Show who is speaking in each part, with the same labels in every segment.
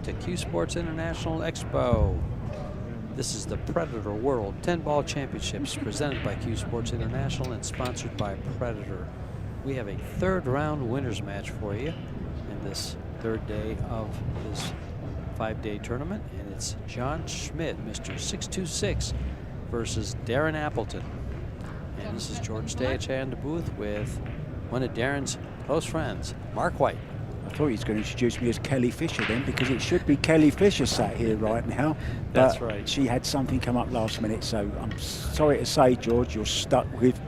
Speaker 1: to CueSports International Expo. This is the Predator World 10-Ball Championships presented by CueSports International and sponsored by Predator. We have a third round winners match for you in this third day of this 5-day tournament, and it's John Schmidt, Mr. 626, versus Darren Appleton. And this is George Stayach in the booth with one of Darren's close friends, Mark White.
Speaker 2: I thought he was going to introduce me as Kelly Fisher then, because it should be Kelly Fisher sat here right now.
Speaker 1: That's
Speaker 2: but
Speaker 1: right.
Speaker 2: She had something come up last minute, so I'm sorry to say, George, you're stuck with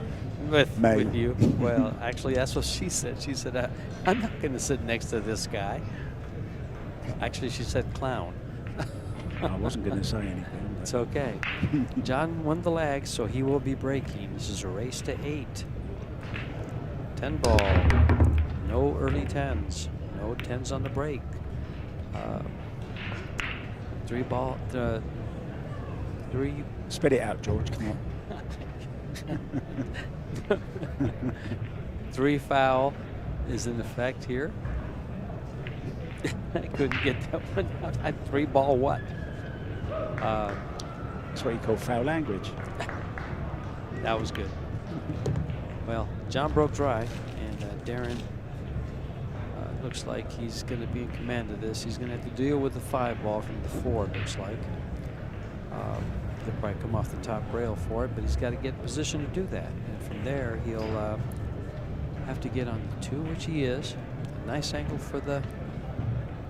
Speaker 2: me.
Speaker 1: With you. Well, actually, that's what she said. She said, I'm not going to sit next to this guy. Actually, she said clown.
Speaker 2: I wasn't going to say anything.
Speaker 1: It's okay. John won the lag, so he will be breaking. This is a race to 8. 10 ball. No early 10s. No 10s on the break. 3 ball. 3.
Speaker 2: Spit it out, George. Come on.
Speaker 1: 3 foul is in effect here. I couldn't get that one out. I 3 ball what?
Speaker 2: That's what you call foul language.
Speaker 1: That was good. Well, John broke dry, and Darren looks like he's going to be in command of this. He's going to have to deal with the 5 ball from the 4, it looks like. He'll probably come off the top rail for it, but he's got to get in position to do that. And from there, he'll have to get on the 2, which he is. A nice angle for the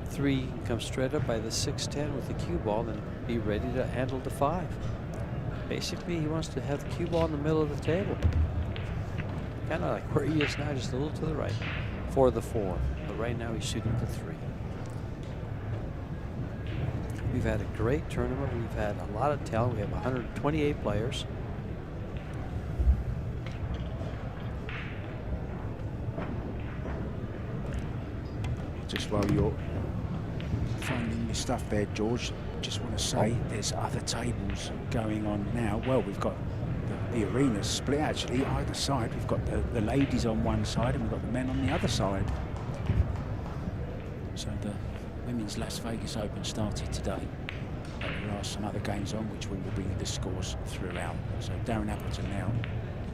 Speaker 1: 3, come straight up by the 6-10 with the cue ball and be ready to handle the 5. Basically, he wants to have the cue ball in the middle of the table. Kind of like where he is now, just a little to the right for the 4. But right now, he's shooting the 3. We've had a great tournament. We've had a lot of talent. We have 128 players.
Speaker 2: Just while you're finding your stuff there, George, just want to say there's other tables going on now. Well, we've got the arenas split actually either side. We've got the ladies on one side and we've got the men on the other side. So the Women's Las Vegas Open started today. But there are some other games on which we will bring you the scores throughout. So Darren Appleton now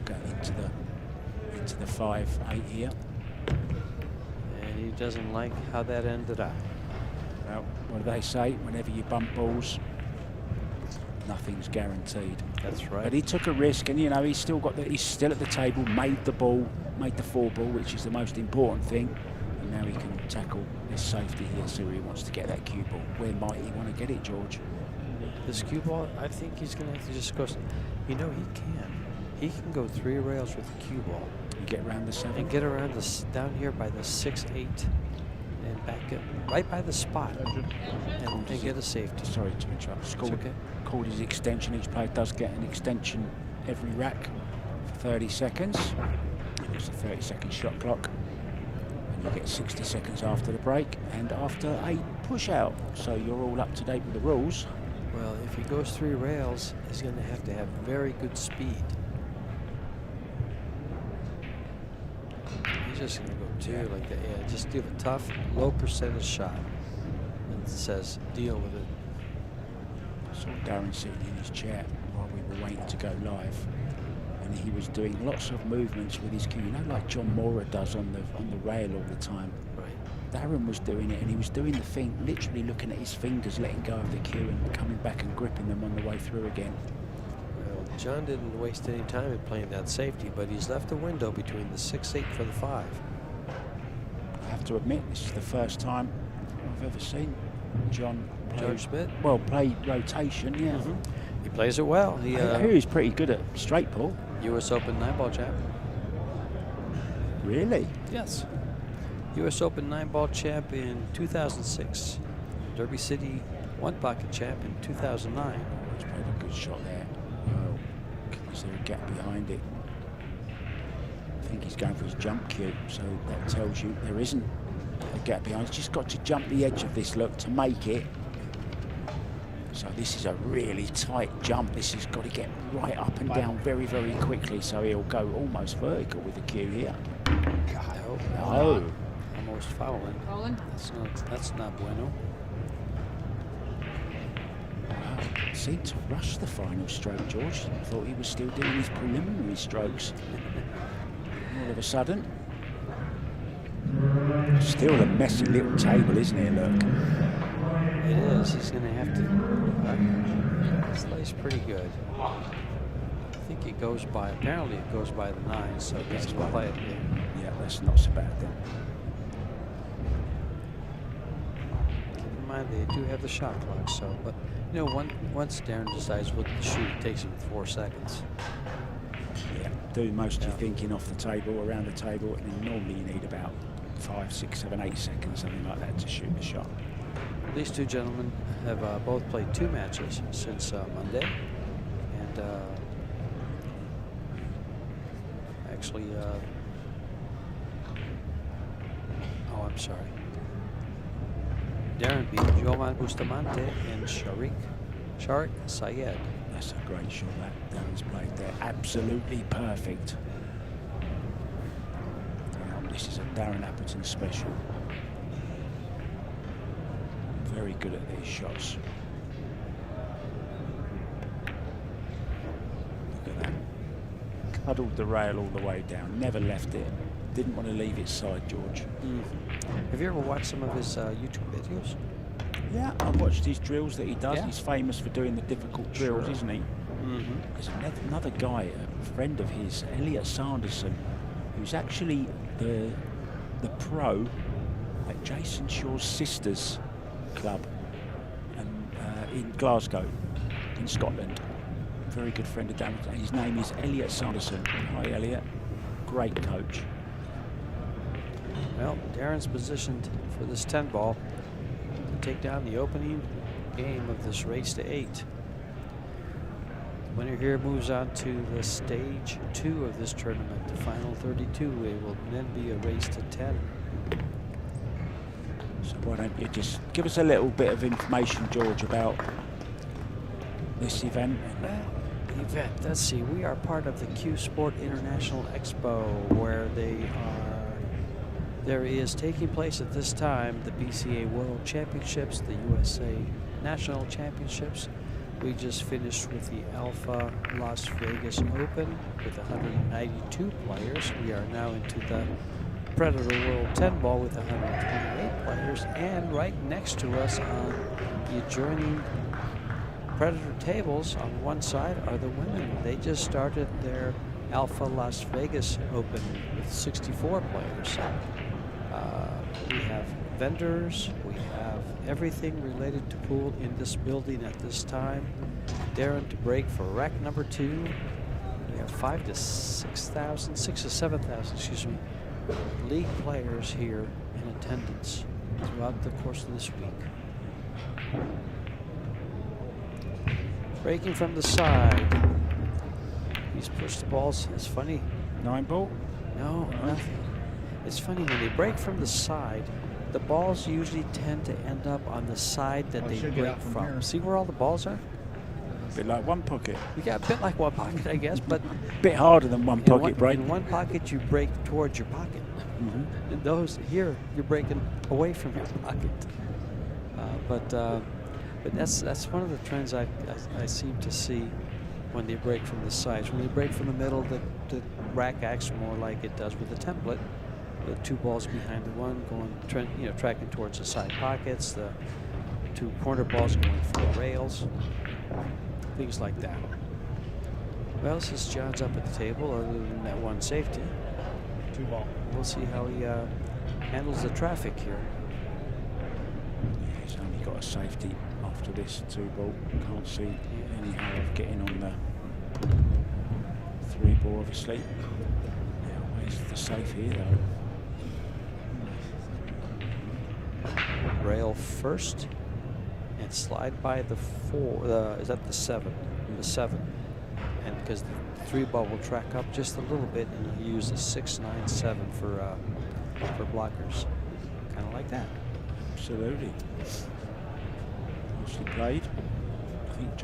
Speaker 2: going into the 5-8 here.
Speaker 1: And he doesn't like how that ended up.
Speaker 2: Well, what do they say? Whenever you bump balls, nothing's guaranteed.
Speaker 1: That's right.
Speaker 2: But he took a risk, and you know he's still got he's still at the table, made the ball, made the 4 ball, which is the most important thing. And now he can tackle this safety here. So he wants to get that cue ball. Where might he want to get it, George?
Speaker 1: This cue ball, I think he's going to have to just go. You know, he can. He can go 3 rails with the cue ball.
Speaker 2: And get around the 7.
Speaker 1: And get around this down here by the 6-8 and back up right by the spot and get a safety.
Speaker 2: Sorry to interrupt. It's
Speaker 1: okay.
Speaker 2: Called his extension. Each player does get an extension every rack for 30 seconds. It's a 30-second shot clock. And you get 60 seconds after the break and after a push out. So you're all up to date with the rules.
Speaker 1: Well, if he goes 3 rails, he's going to have very good speed. He's just going to go 2 like that. Yeah, just do a tough, low percentage shot. And it says, deal with it.
Speaker 2: I saw Darren sitting in his chair while we were waiting to go live. And he was doing lots of movements with his cue, you know, like John Mora does on the rail all the time.
Speaker 1: Right.
Speaker 2: Darren was doing it, and he was doing the thing, literally looking at his fingers, letting go of the cue and coming back and gripping them on the way through again.
Speaker 1: Well, John didn't waste any time in playing that safety, but he's left a window between the 6-8 for the 5.
Speaker 2: I have to admit, this is the first time I've ever seen John
Speaker 1: Schmidt?
Speaker 2: Well, play rotation, yeah.
Speaker 1: He plays it well.
Speaker 2: I hear he's pretty good at straight ball.
Speaker 1: U.S. Open 9-ball champ.
Speaker 2: Really?
Speaker 1: Yes. U.S. Open 9-ball champ in 2006. Derby City 1-pocket champ in 2009.
Speaker 2: He's played a good shot there. Well, is there a gap behind it? I think he's going for his jump cue, so that tells you there isn't a gap behind. He's just got to jump the edge of this look to make it. So this is a really tight jump. This has got to get right up and down very, very quickly. So he'll go almost vertical with the cue here.
Speaker 1: No.
Speaker 2: No.
Speaker 1: Almost fouling.
Speaker 3: Rolling.
Speaker 1: That's not bueno.
Speaker 2: seemed to rush the final stroke, George. I thought he was still doing his preliminary strokes. All of a sudden. Still a messy little table, isn't it, look?
Speaker 1: It is. He's going to have to. This lays pretty good. I think it goes by. Apparently, it goes by the 9, so he has to play it.
Speaker 2: Yeah, that's not so bad then.
Speaker 1: Keep in mind they do have the shot clock, so. But you know, once Darren decides what to shoot, it takes him 4 seconds.
Speaker 2: Yeah, do most of your thinking off the table, around the table, and then normally you need about 5, 6, 7, 8 seconds, something like that, to shoot the shot.
Speaker 1: These two gentlemen have both played 2 matches since Monday, and actually, oh, I'm sorry. Darren beat Jovan Bustamante and Sharik Sayed.
Speaker 2: That's a great shot that Darren's played there. Absolutely perfect. This is a Darren Appleton special. Very good at these shots. Look at that. Cuddled the rail all the way down. Never left it. Didn't want to leave its side, George.
Speaker 1: Have you ever watched some of his YouTube videos?
Speaker 2: Yeah, I've watched his drills that he does.
Speaker 1: Yeah.
Speaker 2: He's famous for doing the difficult drills,
Speaker 1: Sure.
Speaker 2: isn't he? There's another guy, a friend of his, Elliot Sanderson, who's actually the pro at Jason Shaw's sister's club and in Glasgow, in Scotland. Very good friend of Dan. His name is Elliot Sanderson. Hi, Elliot. Great coach.
Speaker 1: Well, Darren's positioned for this 10 ball to take down the opening game of this race to 8. The winner here moves on to the stage 2 of this tournament, the final 32. It will then be a race to 10.
Speaker 2: So why don't you just give us a little bit of information, George, about this event?
Speaker 1: Well, the event, let's see, we are part of the CueSports International Expo, where there is taking place at this time the BCA World Championships, the USA National Championships. We just finished with the Alpha Las Vegas Open with 192 players. We are now into the Predator World 10 ball with 128 players, and right next to us on the adjoining Predator tables on one side are the women. They just started their Alpha Las Vegas Open with 64 players. We have vendors, we have everything related to pool in this building at this time. Darren to break for rack number 2. We have 5,000 to 6,000, 6,000 to 7,000, excuse me, league players here in attendance throughout the course of this week. Breaking from the side. He's pushed the balls. It's funny.
Speaker 2: 9 ball?
Speaker 1: No, nothing. It's funny when they break from the side, the balls usually tend to end up on the side that they break from. See where all the balls are?
Speaker 2: A bit like one pocket.
Speaker 1: You got a bit like one pocket, I guess, but
Speaker 2: Bit harder than one pocket break.
Speaker 1: In one pocket, you break towards your pocket. In those here, you're breaking away from your pocket. But that's one of the trends I seem to see when they break from the sides. When they break from the middle, the rack acts more like it does with the template. The 2 balls behind the one going, tracking towards the side pockets. The 2 corner balls going for the rails. Things like that. Well, since John's up at the table, other than that one safety,
Speaker 3: 2 ball.
Speaker 1: We'll see how he handles the traffic here.
Speaker 2: He's only got a safety after this 2 ball. Can't see any how of getting on the 3 ball, obviously. Now, where's the safe here, though?
Speaker 1: Rail first and slide by the 4. Is that the 7? The 7. And because the 3 ball will track up just a little bit, and you'll use the 6, 9, 7 for blockers. Kind of like that.
Speaker 2: Absolutely. Nicely played. I think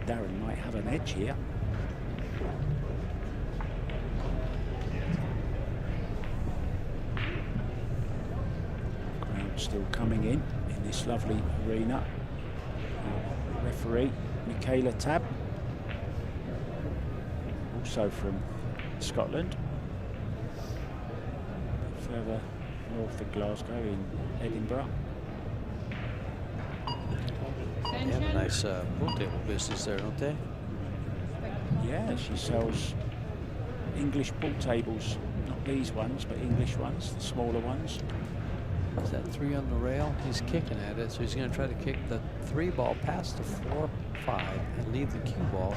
Speaker 2: Darren might have an edge here. Crowd still coming in this lovely arena. Referee Michaela Tabb, also from Scotland, further north of Glasgow in Edinburgh.
Speaker 1: They have a nice pool table business there, don't they?
Speaker 2: Yeah, she sells English pool tables, not these ones, but English ones, the smaller ones.
Speaker 1: Is that 3 on the rail? He's kicking at it, so he's going to try to kick the 3 ball past the 4-5 and leave the cue ball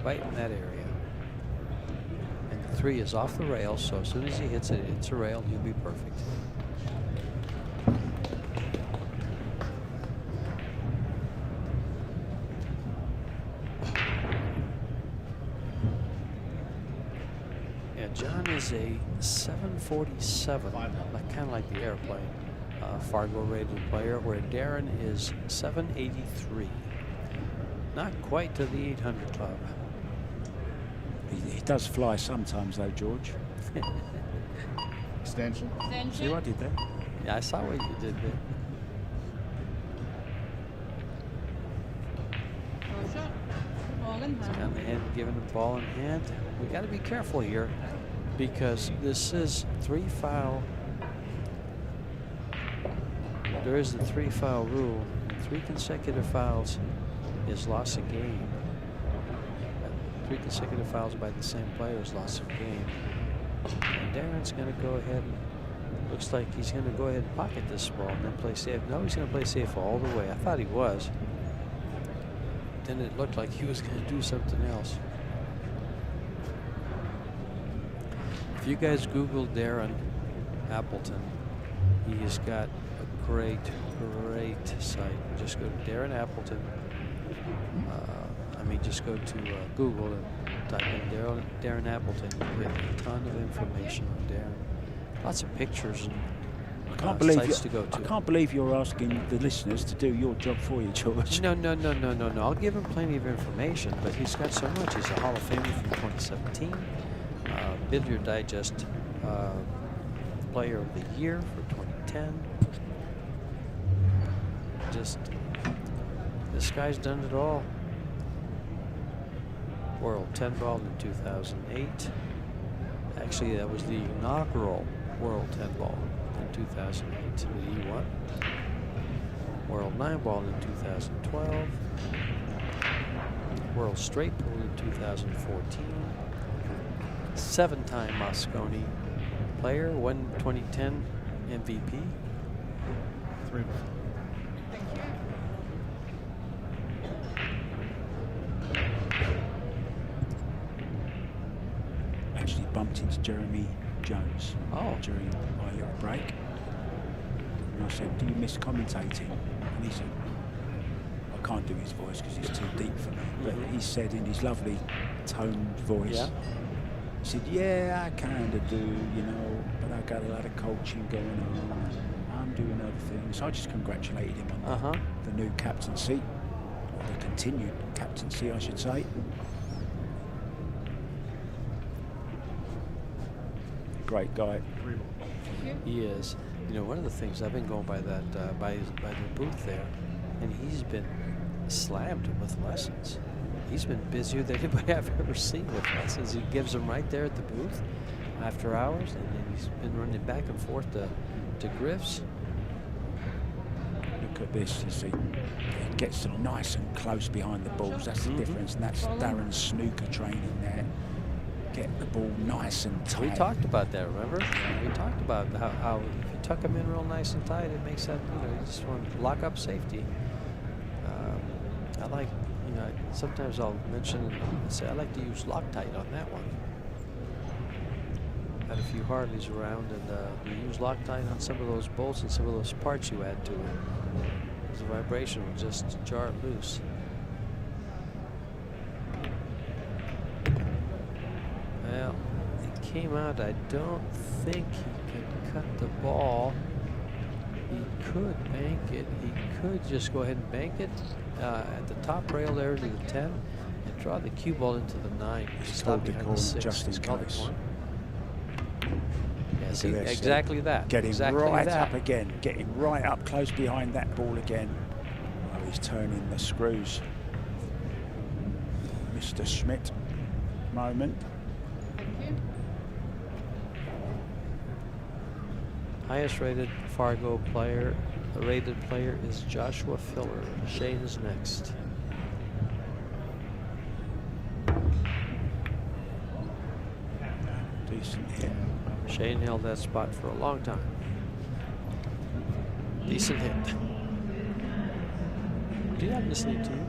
Speaker 1: right in that area. And the 3 is off the rail, so as soon as he hits it, it hits the rail, and he'll be perfect. Yeah, John is a 747, kind of like the airplane. Fargo rated player, where Darren is 783. Not quite to the 800 club.
Speaker 2: He does fly sometimes though, George.
Speaker 3: Extension.
Speaker 2: See what I did there?
Speaker 1: Yeah, I saw what you did there. He's on the hand, giving the ball in hand. We got to be careful here because this is 3 foul. There is the 3 foul rule. 3 consecutive fouls is loss of game. 3 consecutive fouls by the same player is loss of game. And Darren's going to go ahead and looks like he's going to go ahead and pocket this ball and then play safe. No, he's going to play safe all the way. I thought he was. Then it looked like he was going to do something else. If you guys Google Darren Appleton, he has got a great site. Just go to Darren Appleton. Just go to Google and type in Darren Appleton. You get a ton of information on Darren. Lots of pictures and sites to go to.
Speaker 2: I can't believe you're asking the listeners to do your job for you, George.
Speaker 1: No. I'll give him plenty of information, but he's got so much. He's a Hall of Famer from 2017. Billiard Digest Player of the Year for 2010. This guy's done it all. World 10 ball in 2008. Actually, that was the inaugural World 10 ball in 2008 that he won. World 9 ball in 2012. World straight pool in 2014. 7-time Moscone player, 2010 MVP.
Speaker 3: 3 ball.
Speaker 2: Actually bumped into Jeremy Jones during my little break. And I said, do you miss commentating? And he said, I can't do his voice because it's too deep for me. But he said in his lovely toned voice, he said, yeah, I kind of do, you know, but I got a lot of coaching going on. I'm doing other things. So I just congratulated him on the new captaincy, or the continued captaincy, I should say. Great guy.
Speaker 1: He is. You know, one of the things I've been going by that by the booth there, and he's been slammed with lessons. He's been busier than anybody I've ever seen with lessons. He gives them right there at the booth after hours, and then he's been running back and forth to Griff's.
Speaker 2: Look at this. You see, he gets them nice and close behind the balls. That's the difference, and that's Darren's snooker training there. Get the ball nice and tight.
Speaker 1: We talked about that, remember? We talked about how if you tuck them in real nice and tight, it makes that, you know, you just want to lock up safety. I like, you know, sometimes I'll mention and say I like to use Loctite on that one. Had a few Harleys around, and you use Loctite on some of those bolts and some of those parts you add to it. The vibration will just jar it loose. Well, it came out. I don't think he can cut the ball. He could bank it. He could just go ahead and bank it at the top rail there to the 10 and draw the cue ball into the 9.
Speaker 2: Stop behind the 6. Just in case.
Speaker 1: Yeah, see, exactly that.
Speaker 2: Getting
Speaker 1: exactly
Speaker 2: right
Speaker 1: that.
Speaker 2: up again. Getting right up close behind that ball again. Oh, he's turning the screws. Mr. SCHMIDT moment.
Speaker 1: Highest rated Fargo player, rated player is Joshua Filler. Shane is next.
Speaker 2: Decent hit.
Speaker 1: Shane held that spot for a long time. Decent hit. Did I listening to you?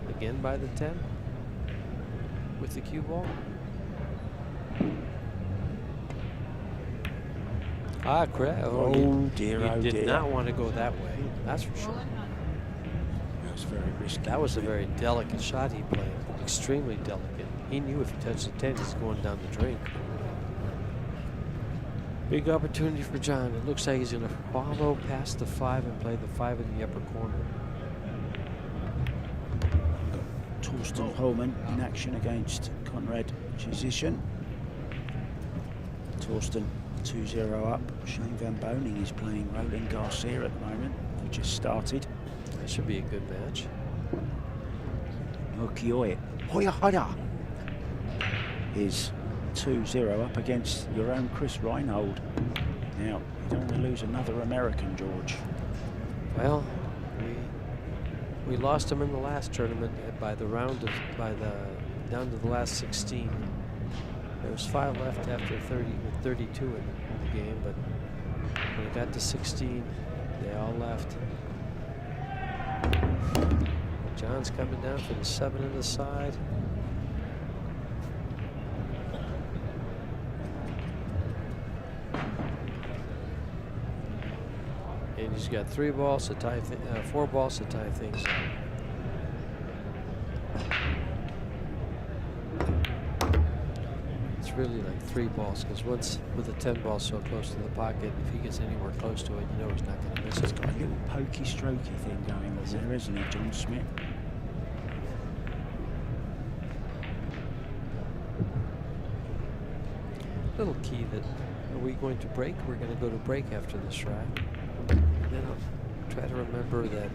Speaker 1: Again by the 10 with the cue ball. Ah, correct.
Speaker 2: Oh,
Speaker 1: you,
Speaker 2: dear,
Speaker 1: you
Speaker 2: oh
Speaker 1: did
Speaker 2: dear.
Speaker 1: not want to go that way. That's for sure.
Speaker 2: That was very risky.
Speaker 1: That was a very delicate shot he played. Extremely delicate. He knew if he touched the 10, he's going down the drain. Big opportunity for John. It looks like he's going to follow past the 5 and play the 5 in the upper corner.
Speaker 2: Torsten Holman in action against Conrad Chizishin. Torsten 2-0 up. Shane Van Boning is playing Roland Garcia at the moment. He just started.
Speaker 1: That should be a good match.
Speaker 2: Okioe Hoya Hoya is 2-0 up against your own Chris Reinhold. Now, you don't want to lose another American, George.
Speaker 1: Well, we lost him in the last tournament by the down to the last 16. There was 5 left after 30 with 32 in the game, but when it got to 16, they all left. John's coming down for the 7 in the side. And he's got 3 balls to tie, 4 balls to tie things up. It's really like 3 balls, because once with the 10 ball so close to the pocket, if he gets anywhere close to it, you know he's not going to miss
Speaker 2: He's
Speaker 1: it.
Speaker 2: got a little pokey strokey thing going on there, isn't he, John SCHMIDT?
Speaker 1: Little key that, are we going to break? We're going to go to break after this, right? Then I'll try to remember that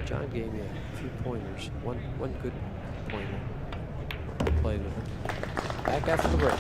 Speaker 1: John gave me a few pointers. One good pointer. I played with him. Back after the break.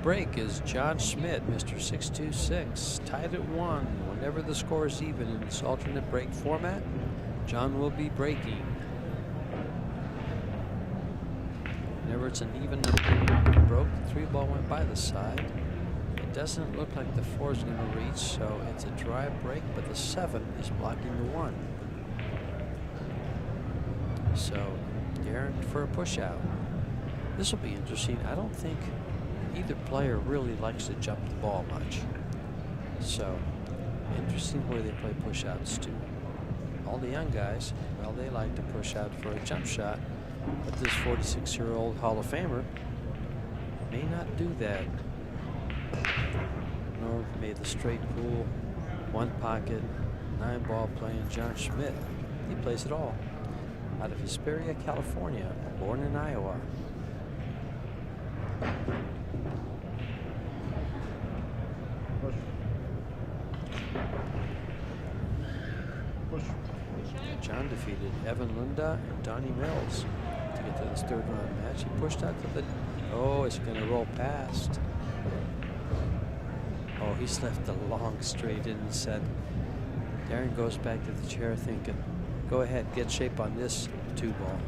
Speaker 1: Break is John SCHMIDT, Mr. 626, tied at 1. Whenever the score is even in this alternate break format, John will be breaking. Whenever it's an even number, broke, the 3 ball went by the side. It doesn't look like the 4 is going to reach, so it's a dry break, but the 7 is blocking the 1. So Darren for a push out. This will be interesting. I don't think either player really likes to jump the ball much. So interesting where they play push outs too. All the young guys, well, they like to push out for a jump shot, but this 46-year-old Hall of Famer may not do that. Nor may the straight pool, 1 pocket, 9 ball playing John Schmidt. He plays it all. Out of Hesperia, California, born in Iowa.
Speaker 3: Push. Push.
Speaker 1: John defeated Evan Lunda and Donnie Mills to get to this 3rd round match. He pushed out to the, oh, it's going to roll past. Oh, he's left a long straight in the set. Darren goes back to the chair thinking, go ahead, get shape on this 2 ball.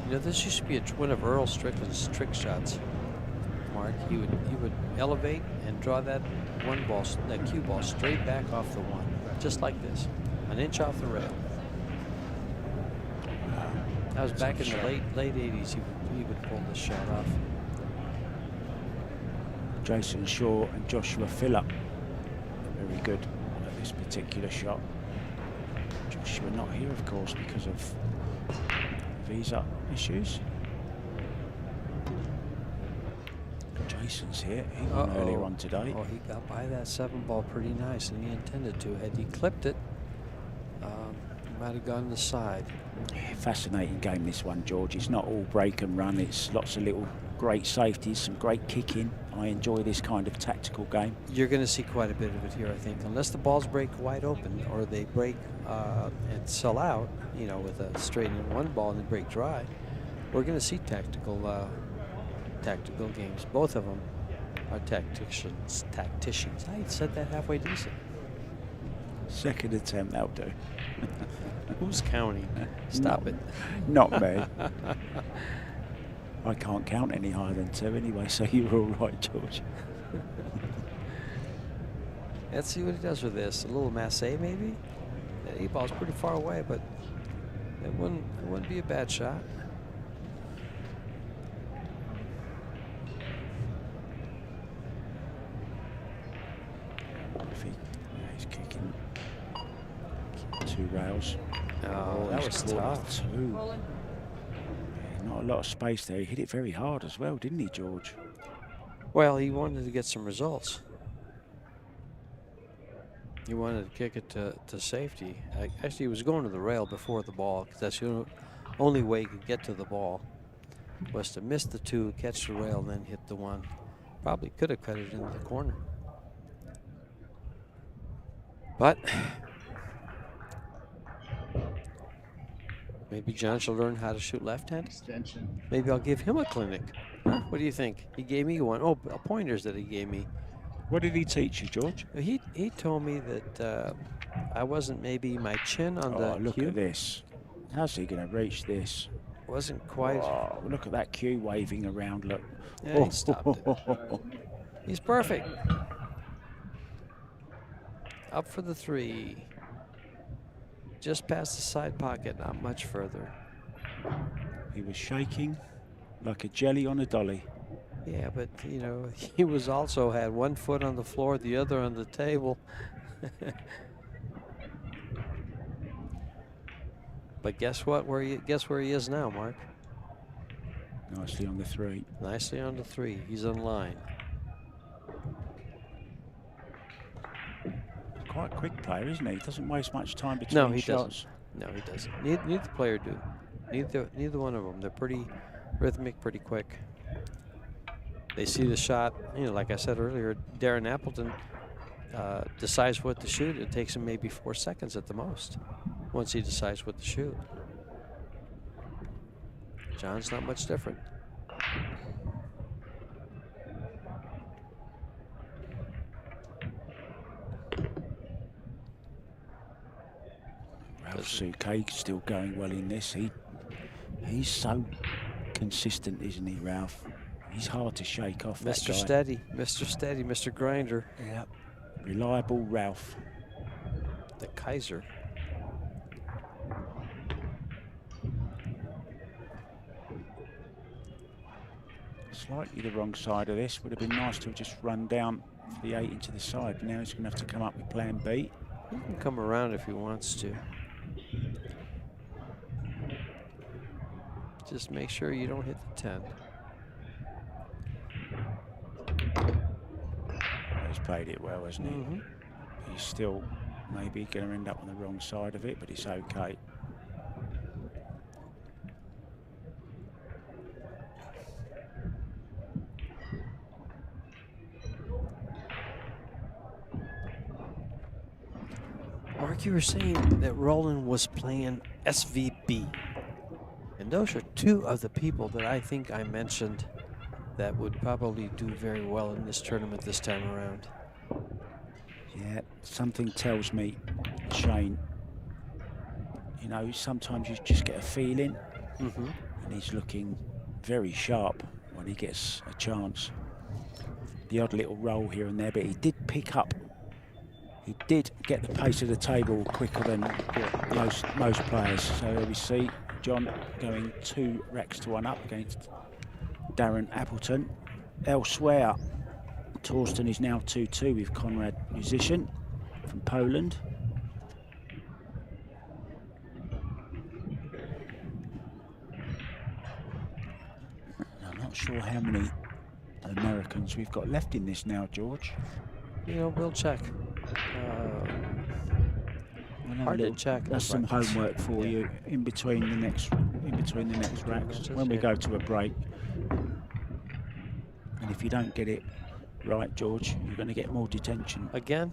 Speaker 1: You know, this used to be one of Earl Strickland's trick shots, Mark. He would elevate and draw that 1 ball, that cue ball, straight back off the 1, just like this, an inch off the rail. That was back in the late 80s. He would pull this shot off.
Speaker 2: Jason Shaw and Joshua Phillip are very good at this particular shot. Joshua not here, of course, because of visa issues. Jason's here. He won earlier on today.
Speaker 1: Oh, he got by that 7 ball pretty nice, and he intended to. Had he clipped it, he might have gone to the side.
Speaker 2: Yeah, fascinating game, this one, George. It's not all break and run. It's lots of little great safeties, some great kicking. I enjoy this kind of tactical game.
Speaker 1: You're going to see quite a bit of it here, I think, unless the balls break wide open or they break and sell out, you know, with a straight in 1 ball and they break dry. We're going to see tactical games. Both of them are tacticians. I said that halfway decent.
Speaker 2: 2nd attempt, that'll do.
Speaker 1: Who's counting? Stop it.
Speaker 2: Not me. I can't count any higher than 2 anyway, so you were all right, George.
Speaker 1: Let's see what he does with this. A little masse, maybe? The 8 ball's pretty far away, but it wouldn't be a bad shot.
Speaker 2: He's kicking 2 rails.
Speaker 1: Oh, that was tough.
Speaker 2: 2. Not a lot of space there. He hit it very hard as well, didn't he, George?
Speaker 1: Well, he wanted to get some results. He wanted to kick it to safety. Actually, he was going to the rail before the ball, because that's the only way he could get to the ball, was to miss the 2, catch the rail, then hit the 1. Probably could have cut it into the corner. But maybe John should learn how to shoot left-handed.
Speaker 3: Extension.
Speaker 1: Maybe I'll give him a clinic. Huh? What do you think? He gave me one. Oh, pointers that he gave me.
Speaker 2: What did he teach you, George?
Speaker 1: He told me that I wasn't maybe my chin on the
Speaker 2: look
Speaker 1: cue.
Speaker 2: at this. How's he going to reach this?
Speaker 1: Wasn't quite.
Speaker 2: Oh, look at that cue waving around. Look.
Speaker 1: Yeah, he stopped it. He's perfect. Up for the 3. Just past the side pocket, not much further.
Speaker 2: He was shaking like a jelly on a dolly.
Speaker 1: Yeah, but you know, he was also had 1 foot on the floor, the other on the table. But guess what? Guess where he is now, Mark?
Speaker 2: Nicely on the 3.
Speaker 1: Nicely on the 3. He's on line.
Speaker 2: Quite a quick player, isn't he? He doesn't waste much time between
Speaker 1: No, he
Speaker 2: shots.
Speaker 1: doesn't. No, he doesn't. Neither player do. Neither one of them. They're pretty rhythmic, pretty quick. They see the shot. You know, like I said earlier, Darren Appleton decides what to shoot. It takes him maybe 4 seconds at the most once he decides what to shoot. John's not much different.
Speaker 2: Ralph Souquet still going well in this. He's so consistent, isn't he, Ralph? He's hard to shake off.
Speaker 1: Mr. Steady, Mr. Steady, Mr. Grinder.
Speaker 2: Yeah, reliable Ralph.
Speaker 1: The Kaiser.
Speaker 2: Slightly the wrong side of this. Would have been nice to have just run down for the 8 into the side. But now he's going to have to come up with plan B.
Speaker 1: He can come around if he wants to. Just make sure you don't hit the 10.
Speaker 2: He's played it well, hasn't he?
Speaker 1: Mm-hmm.
Speaker 2: He's still maybe going to end up on the wrong side of it, but it's okay.
Speaker 1: Mark, you were saying that Roland was playing SVB. And those are two of the people that I think I mentioned that would probably do very well in this tournament this time around.
Speaker 2: Yeah, something tells me, Shane, you know, sometimes you just get a feeling, and he's looking very sharp when he gets a chance. The odd little roll here and there, but he did pick up. He did get the pace of the table quicker than most players. So there we see John going 2 racks to 1 up against Darren Appleton. Elsewhere, Torsten is now 2-2 with Konrad Musician from Poland. I'm not sure how many Americans we've got left in this now, George.
Speaker 1: You know, we'll check. Hard to check.
Speaker 2: That's some homework for you in between the next racks when we go to a break. And if you don't get it right, George, you're going to get more detention.
Speaker 1: Again?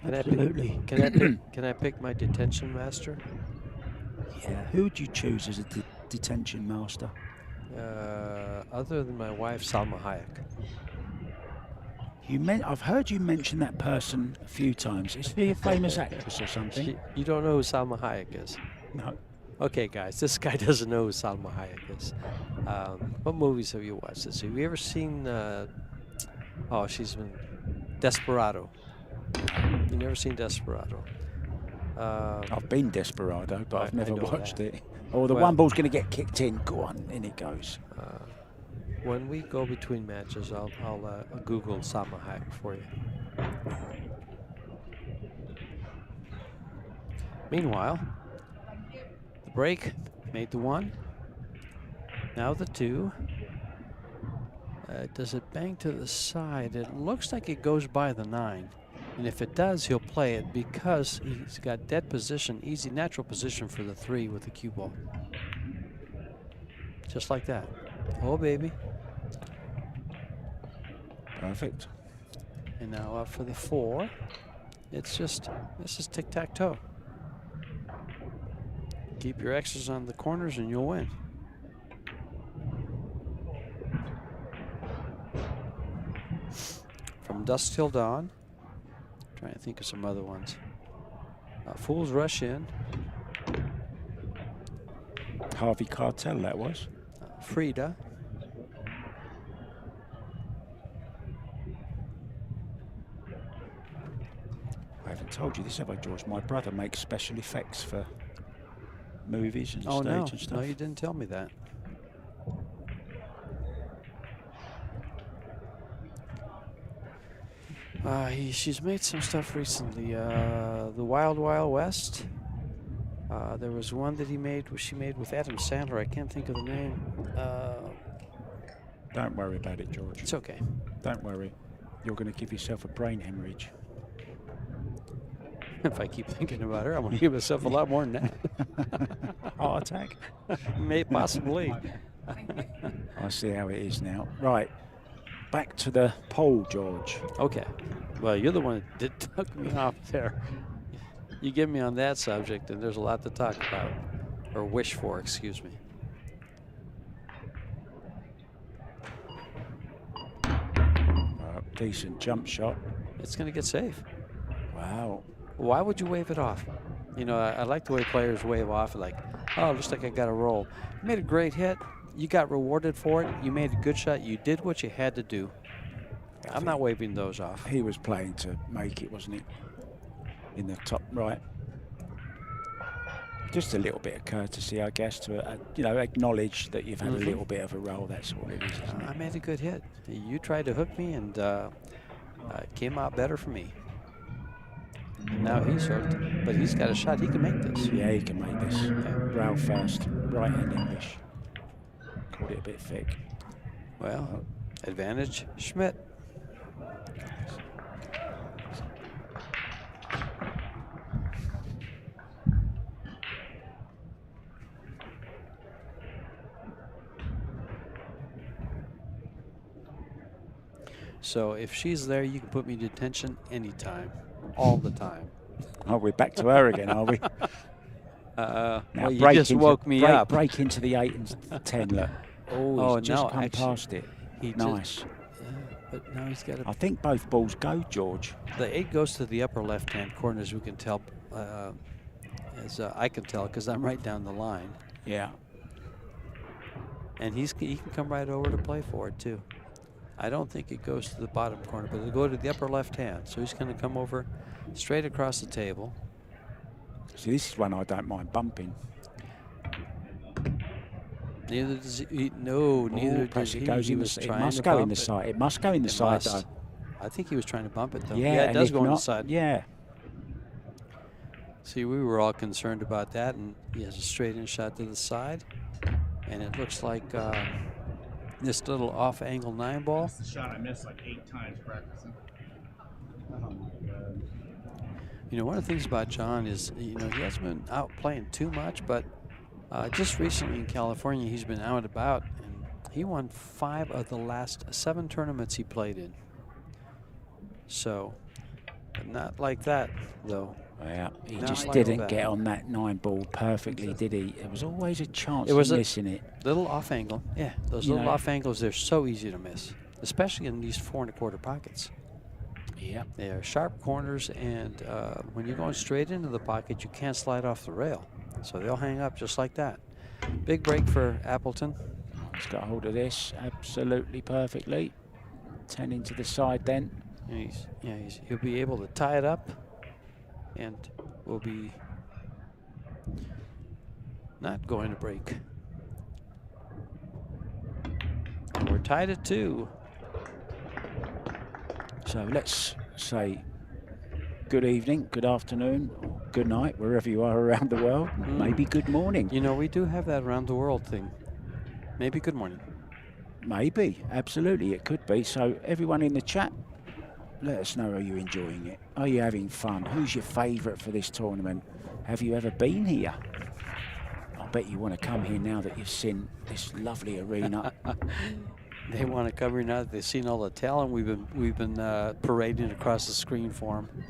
Speaker 2: Absolutely.
Speaker 1: Can I pick my detention master?
Speaker 2: Yeah. Who would you choose as a detention master?
Speaker 1: Other than my wife, Salma Hayek.
Speaker 2: I've heard you mention that person a few times. Is she a famous actress or something?
Speaker 1: You don't know who Salma Hayek is?
Speaker 2: No.
Speaker 1: Okay, guys, this guy doesn't know who Salma Hayek is. What movies have you watched? Have you ever seen? She's been Desperado. You never seen Desperado?
Speaker 2: I've been Desperado, but I've never watched it. Oh, the
Speaker 1: well,
Speaker 2: one ball's going to get kicked in. Go on, in it goes.
Speaker 1: When we go between matches, I'll Google Salma Hayek for you. Meanwhile, the break made the 1. Now the 2. Does it bang to the side? It looks like it goes by the 9. And if it does, he'll play it because he's got dead position, easy natural position for the 3 with the cue ball. Just like that. Oh, baby.
Speaker 2: Perfect.
Speaker 1: And now up for the 4. This is tic-tac-toe. Keep your X's on the corners and you'll win. From Dusk Till Dawn. Trying to think of some other ones. Fools Rush In.
Speaker 2: Harvey Keitel, that was.
Speaker 1: Frida.
Speaker 2: I haven't told you this, have I, George? My brother makes special effects for movies and stage and stuff.
Speaker 1: No, you didn't tell me that. She's made some stuff recently. The Wild Wild West. There was one that she made with Adam Sandler. I can't think of the name.
Speaker 2: Don't worry about it, George.
Speaker 1: It's okay.
Speaker 2: Don't worry. You're going to give yourself a brain hemorrhage.
Speaker 1: If I keep thinking about her, I'm going to give myself a lot more than that.
Speaker 2: Heart attack?
Speaker 1: Possibly.
Speaker 2: I see how it is now. Right. Back to the poll, George.
Speaker 1: Okay. Well, you're the one that took me off there. You get me on that subject, and there's a lot to talk about. Or wish for, excuse me.
Speaker 2: Decent jump shot.
Speaker 1: It's going to get safe.
Speaker 2: Wow.
Speaker 1: Why would you wave it off? You know, I like the way players wave off like, oh, looks like I got a roll. You made a great hit. You got rewarded for it. You made a good shot. You did what you had to do. I'm not waving those off.
Speaker 2: He was playing to make it, wasn't he? In the top right. Just a little bit of courtesy, I guess, to you know, acknowledge that you've had a little bit of a roll. That's all it is, isn't
Speaker 1: I
Speaker 2: it?
Speaker 1: made a good hit. You tried to hook me, and it came out better for me. Now he's hooked, but he's got a shot. He can make this.
Speaker 2: Yeah, he can make this. Rail first, right-hand English. Called it a bit thick.
Speaker 1: Well, advantage Schmidt. So if she's there, you can put me in detention anytime, all the time.
Speaker 2: Oh, we're back to her again, are we?
Speaker 1: Now
Speaker 2: Now
Speaker 1: you just woke me up.
Speaker 2: Break into the 8 and 10, look. Oh, he's just come past it.
Speaker 1: Nice. But now he's got
Speaker 2: I think both balls go, George.
Speaker 1: The 8 goes to the upper left-hand corner, as we can tell, I can tell, because I'm right down the line.
Speaker 2: Yeah.
Speaker 1: And he can come right over to play for it, too. I don't think it goes to the bottom corner, but it'll go to the upper left-hand. So he's going to come over straight across the table.
Speaker 2: See, this is one I don't mind bumping.
Speaker 1: Neither does he. No, neither does he.
Speaker 2: It goes
Speaker 1: He
Speaker 2: in
Speaker 1: was
Speaker 2: the, it
Speaker 1: trying
Speaker 2: must
Speaker 1: to
Speaker 2: go in
Speaker 1: bump
Speaker 2: the
Speaker 1: it.
Speaker 2: side. It must go in the
Speaker 1: It
Speaker 2: side,
Speaker 1: must.
Speaker 2: though.
Speaker 1: I think he was trying to bump it, though.
Speaker 2: Yeah,
Speaker 1: it does
Speaker 2: if
Speaker 1: go in
Speaker 2: not,
Speaker 1: the side.
Speaker 2: Yeah.
Speaker 1: See, we were all concerned about that, and he has a straight-in shot to the side. And it looks like this little off-angle 9 ball.
Speaker 3: That's the shot I missed like 8 times practicing. Oh my God.
Speaker 1: You know, one of the things about John is, you know, he hasn't been out playing too much, but just recently in California, he's been out and about, and he won 5 of the last 7 tournaments he played in. So, but not like that, though.
Speaker 2: Yeah, he
Speaker 1: Not
Speaker 2: just
Speaker 1: like
Speaker 2: didn't
Speaker 1: that.
Speaker 2: get on that 9 ball perfectly, did he? There was always a chance
Speaker 1: It was
Speaker 2: of
Speaker 1: a
Speaker 2: missing it.
Speaker 1: Little off angle. Yeah, those
Speaker 2: You
Speaker 1: little
Speaker 2: know.
Speaker 1: off angles, they're so easy to miss, especially in these 4 1/4 pockets.
Speaker 2: Yeah.
Speaker 1: They are sharp corners, and when you're going straight into the pocket, you can't slide off the rail. So they'll hang up just like that. Big break for Appleton.
Speaker 2: He's got hold of this absolutely perfectly. 10 into the side then.
Speaker 1: And he'll be able to tie it up, and will be not going to break. And we're tied at 2.
Speaker 2: So let's say good evening, good afternoon, or good night, wherever you are around the world. Maybe good morning.
Speaker 1: You know, we do have that around the world thing. Maybe good morning.
Speaker 2: Maybe, absolutely, it could be. So everyone in the chat, let us know, are you enjoying it? Are you having fun? Who's your favourite for this tournament? Have you ever been here? I bet you want to come here now that you've seen this lovely arena.
Speaker 1: They want to come here now that they've seen all the talent we've been parading across the screen for them.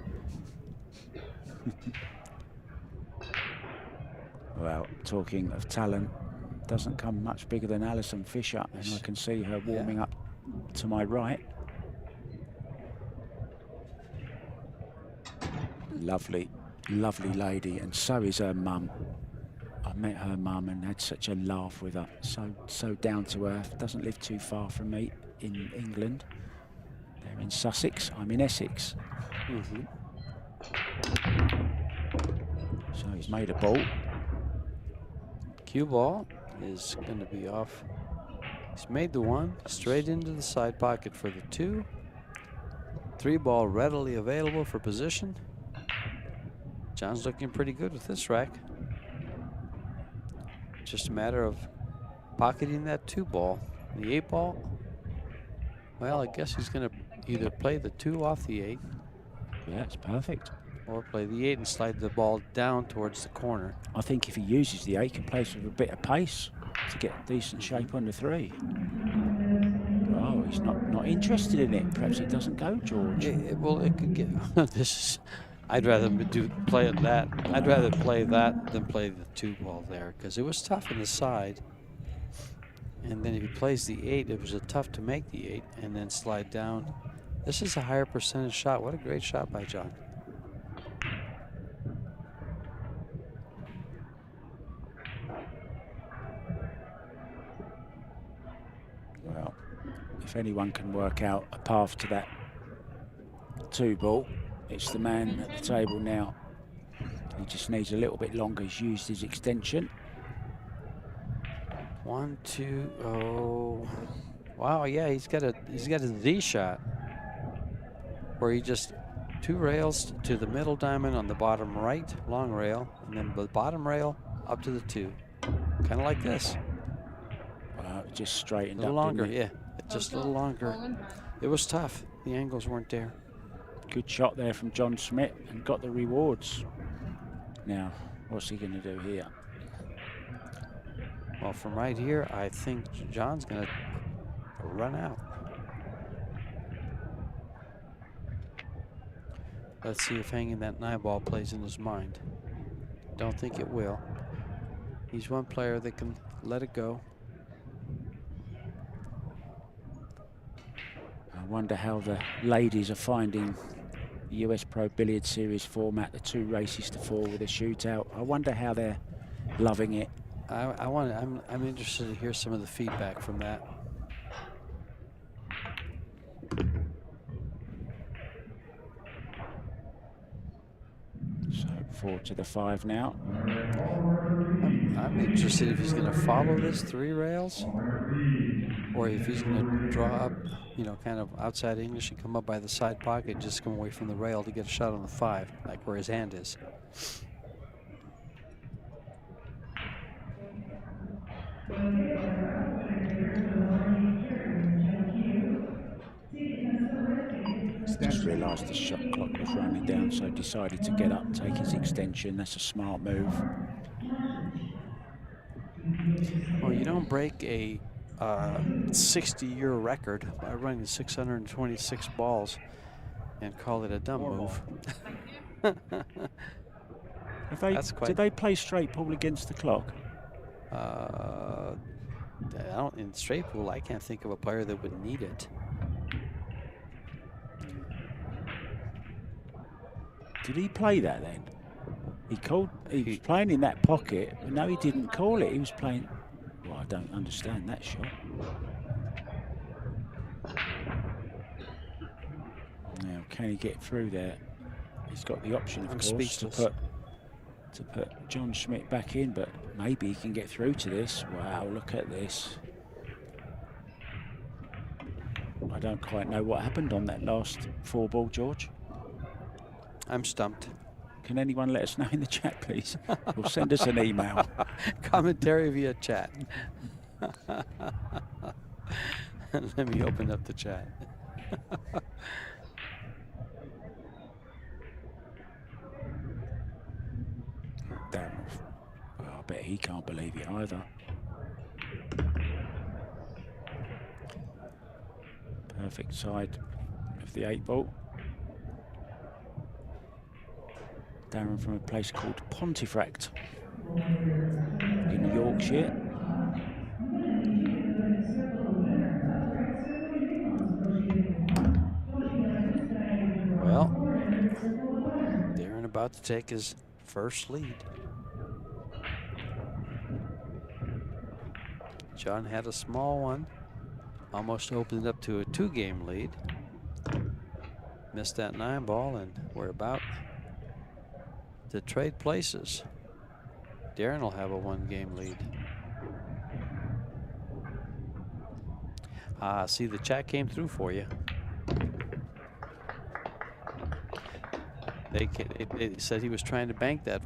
Speaker 2: Well, talking of talent, doesn't come much bigger than Alison Fisher, and I can see her warming up to my right. Lovely, lovely lady, and so is her mum. I met her mum and had such a laugh with her. So down to earth. Doesn't live too far from me in England. They're in Sussex. I'm in Essex. So he's made a ball.
Speaker 1: Cue ball is going to be off. He's made the 1 straight into the side pocket for the 2. 3 ball readily available for position. John's looking pretty good with this rack. Just a matter of pocketing that 2 ball. The 8 ball, well, I guess he's going to either play the 2 off the 8.
Speaker 2: Yeah, it's perfect.
Speaker 1: Or play the 8 and slide the ball down towards the corner.
Speaker 2: I think if he uses the 8, he can play with a bit of pace to get decent shape on the 3. Oh, he's not interested in it. Perhaps he doesn't go, George.
Speaker 1: Well, it could get this is. I'd rather play that. I'd rather play that than play the 2 ball there, because it was tough in the side. And then if he plays the 8, it was tough to make the 8 and then slide down. This is a higher percentage shot. What a great shot by John.
Speaker 2: If anyone can work out a path to that 2 ball, it's the man at the table now. He just needs a little bit longer. He's used his extension.
Speaker 1: 1, 2, oh. Wow, yeah, he's got a Z shot where he just 2 rails to the middle diamond on the bottom right long rail, and then the bottom rail up to the 2. Kind of like this.
Speaker 2: It just straightened
Speaker 1: A little
Speaker 2: up,
Speaker 1: longer,
Speaker 2: didn't it?
Speaker 1: yeah. Just a little longer. It was tough. The angles weren't there.
Speaker 2: Good shot there from John SCHMIDT and got the rewards. Now, what's he going to do here?
Speaker 1: Well, from right here, I think John's going to run out. Let's see if hanging that 9 ball plays in his mind. Don't think it will. He's one player that can let it go.
Speaker 2: I wonder how the ladies are finding the US Pro Billiard Series format, the 2 races to 4 with a shootout. I wonder how they're loving it.
Speaker 1: I'm interested to hear some of the feedback from that.
Speaker 2: So 4 to the 5 now.
Speaker 1: I'm interested if he's going to follow this 3 rails, or if he's going to draw up, you know, kind of outside English and come up by the side pocket, just come away from the rail to get a shot on the 5, like where his hand is.
Speaker 2: Just realised the shot clock was running down, so decided to get up, take his extension. That's a smart move.
Speaker 1: Well, you don't break a 60-year record by running 626 balls and call it a dumb move.
Speaker 2: Did they play straight pool against the clock?
Speaker 1: In straight pool, I can't think of a player that would need it.
Speaker 2: Did he play that then? He was playing in that pocket, but no, he didn't call it. He was playing. Well, I don't understand that shot. Now, can he get through there? He's got the option, of course, to put John SCHMIDT back in, but maybe he can get through to this. Wow, look at this. I don't quite know what happened on that last 4 ball, George.
Speaker 1: I'm stumped.
Speaker 2: Can anyone let us know in the chat, please? Or send us an email.
Speaker 1: Commentary via chat. Let me open up the chat.
Speaker 2: Darren, well, I bet he can't believe it either. Perfect side of the 8 ball. Darren from a place called Pontefract in Yorkshire.
Speaker 1: Well, Darren about to take his first lead. John had a small one, almost opened it up to a 2-game lead. Missed that 9 ball, and we're about to trade places. Darren will have a 1-game lead. See, the chat came through for you. They said he was trying to bank that.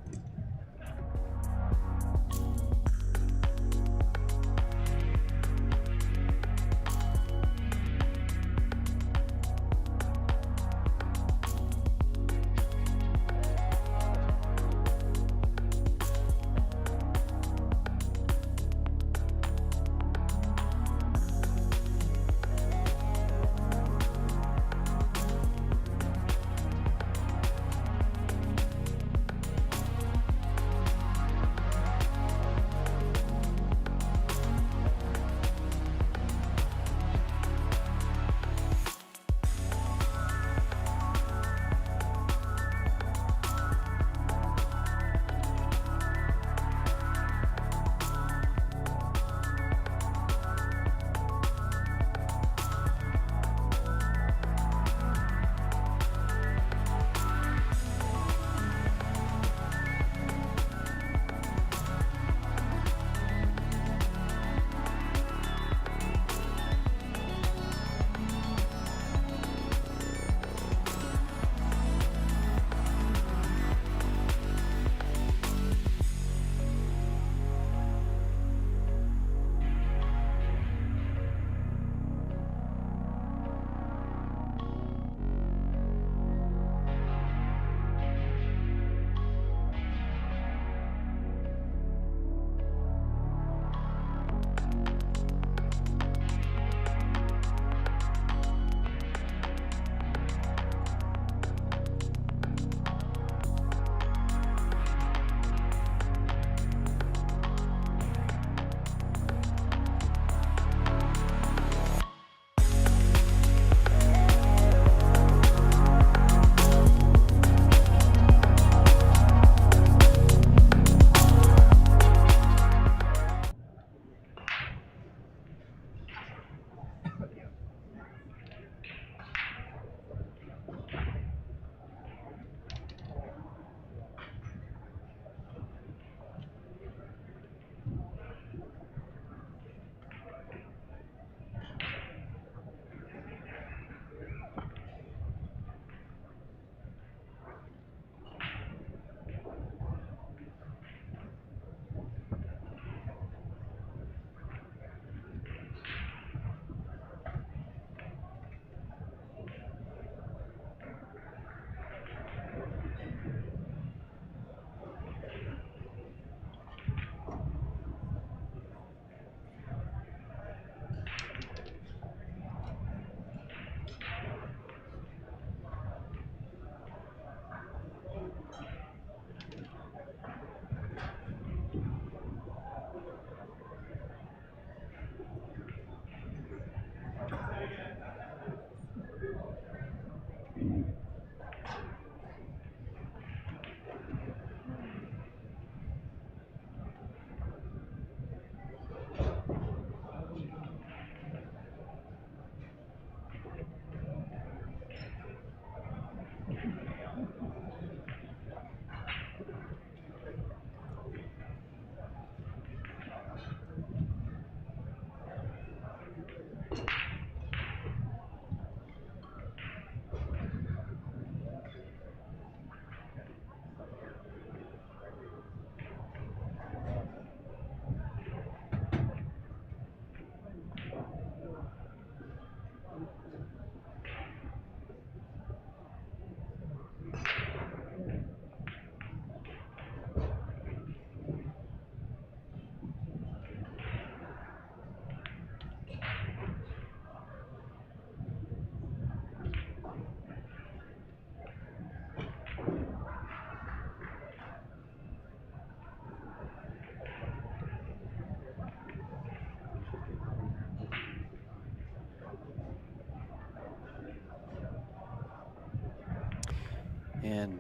Speaker 1: And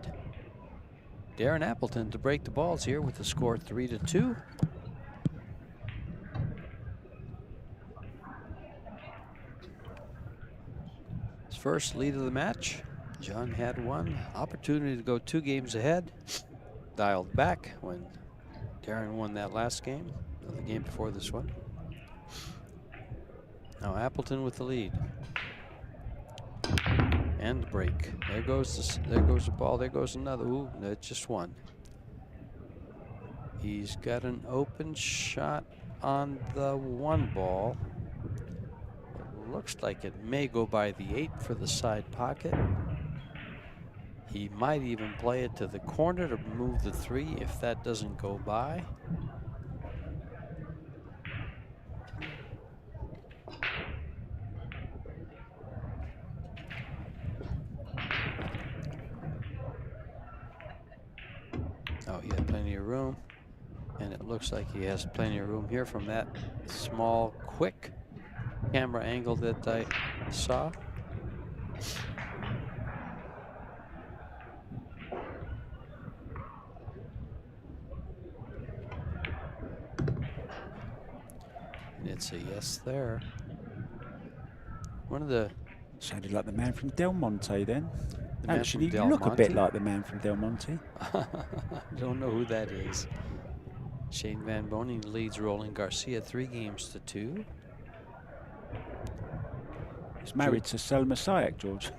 Speaker 1: Darren Appleton to break the balls here with the score 3-2. His first lead of the match. John had one opportunity to go 2 games ahead. Dialed back when Darren won that last game, the game before this one. Now Appleton with the lead. And the break. There goes the ball. There goes another. Ooh, that's just one. He's got an open shot on the 1 ball. Looks like it may go by the 8 for the side pocket. He might even play it to the corner to move the 3 if that doesn't go by. Oh, he had plenty of room. And it looks like he has plenty of room here from that small, quick camera angle that I saw. And it's a yes there. One of the...
Speaker 2: Sounded like the man from Del Monte then.
Speaker 1: The man
Speaker 2: Actually,
Speaker 1: from
Speaker 2: you
Speaker 1: Del
Speaker 2: look a
Speaker 1: Monte?
Speaker 2: bit like the man from Del Monte.
Speaker 1: I don't know who that is. Shane Van Boning leads Roland Garcia 3-2.
Speaker 2: He's married to Selma Sayek, George.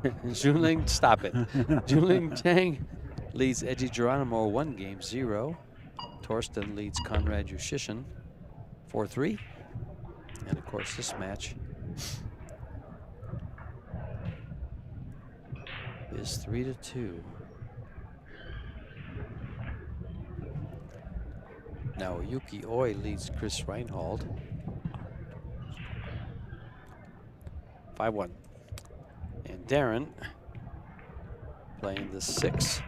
Speaker 1: Junling, stop it. Junling Chang leads Edgy Geronimo 1-0. Torsten leads Conrad Yushishin 4-3. And of course this match is 3-2. Now Yuki Oi leads Chris Reinhold 5-1. And Darren playing the 6.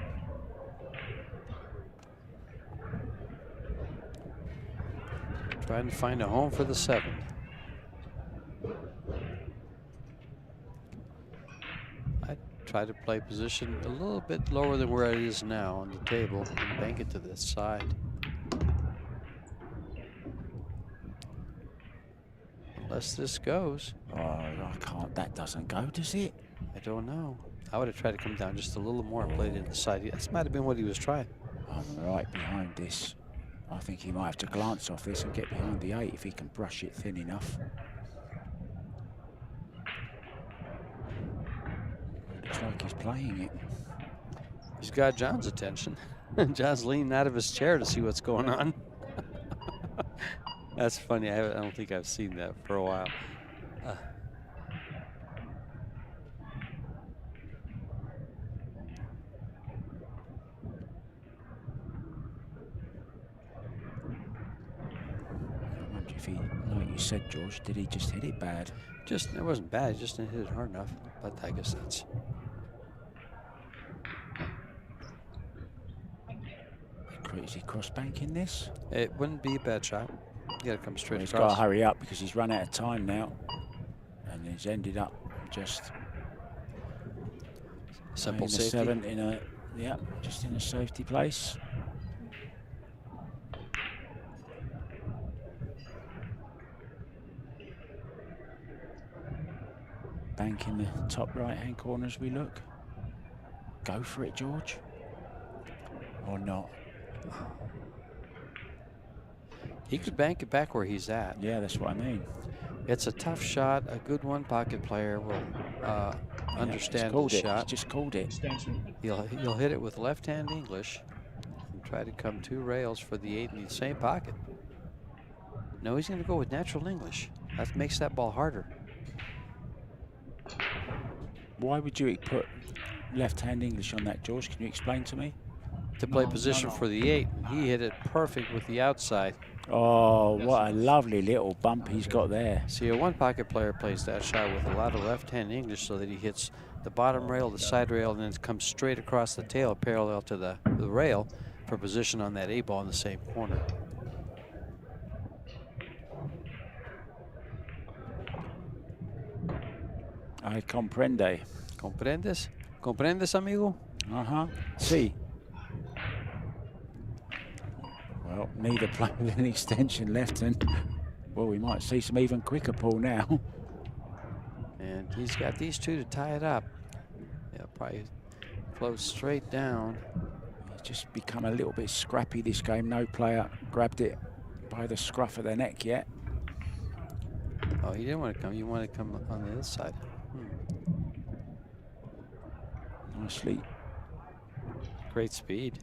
Speaker 1: Trying to find a home for the 7. I try to play position a little bit lower than where it is now on the table and bank it to this side. Unless this goes.
Speaker 2: Oh, I can't. That doesn't go, does it?
Speaker 1: I don't know. I would have tried to come down just a little more and played it inside. This might have been what he was trying.
Speaker 2: I'm right behind this. I think he might have to glance off this and get behind the 8 if he can brush it thin enough. Looks like he's playing it.
Speaker 1: He's got John's attention. John's leaning out of his chair to see what's going on. That's funny. I don't think I've seen that for a while.
Speaker 2: I wonder if he, like you said, George, did he just hit it bad?
Speaker 1: It wasn't bad. He just didn't hit it hard enough. But I guess that's...
Speaker 2: Is he cross-banking this?
Speaker 1: It wouldn't be a bad shot. You got to come straight
Speaker 2: Well, he's
Speaker 1: across.
Speaker 2: got to hurry up because he's run out of time now. And he's ended up just...
Speaker 1: Simple
Speaker 2: in
Speaker 1: safety.
Speaker 2: 7 in a... Yeah, just in a safety place. Bank in the top right-hand corner as we look. Go for it, George. Or not.
Speaker 1: He could bank it back where he's at.
Speaker 2: Yeah, that's what I mean.
Speaker 1: It's a tough shot. A good one-pocket player will understand the shot.
Speaker 2: He's just called it.
Speaker 3: Extension.
Speaker 1: He'll hit it with left-hand English and try to come 2 rails for the 8 in the same pocket. No, he's going to go with natural English. That makes that ball harder.
Speaker 2: Why would you put left-hand English on that, George? Can you explain to me?
Speaker 1: To play position for the 8. He hit it perfect with the outside.
Speaker 2: Oh, what a lovely little bump he's got there.
Speaker 1: See, a one-pocket player plays that shot with a lot of left-hand English so that he hits the bottom rail, the side rail, and then comes straight across the tail parallel to the rail for position on that 8 ball in the same corner.
Speaker 2: I comprende.
Speaker 1: ¿Comprendes? ¿Comprendes, amigo?
Speaker 2: See. Well, neither play with an extension left, and well, we might see some even quicker pull now.
Speaker 1: And he's got these two to tie it up. Yeah, probably flow straight down.
Speaker 2: It's just become a little bit scrappy this game. No player grabbed it by the scruff of the neck yet.
Speaker 1: Oh, he didn't want to come. You want to come on the other side.
Speaker 2: Nicely.
Speaker 1: Great speed.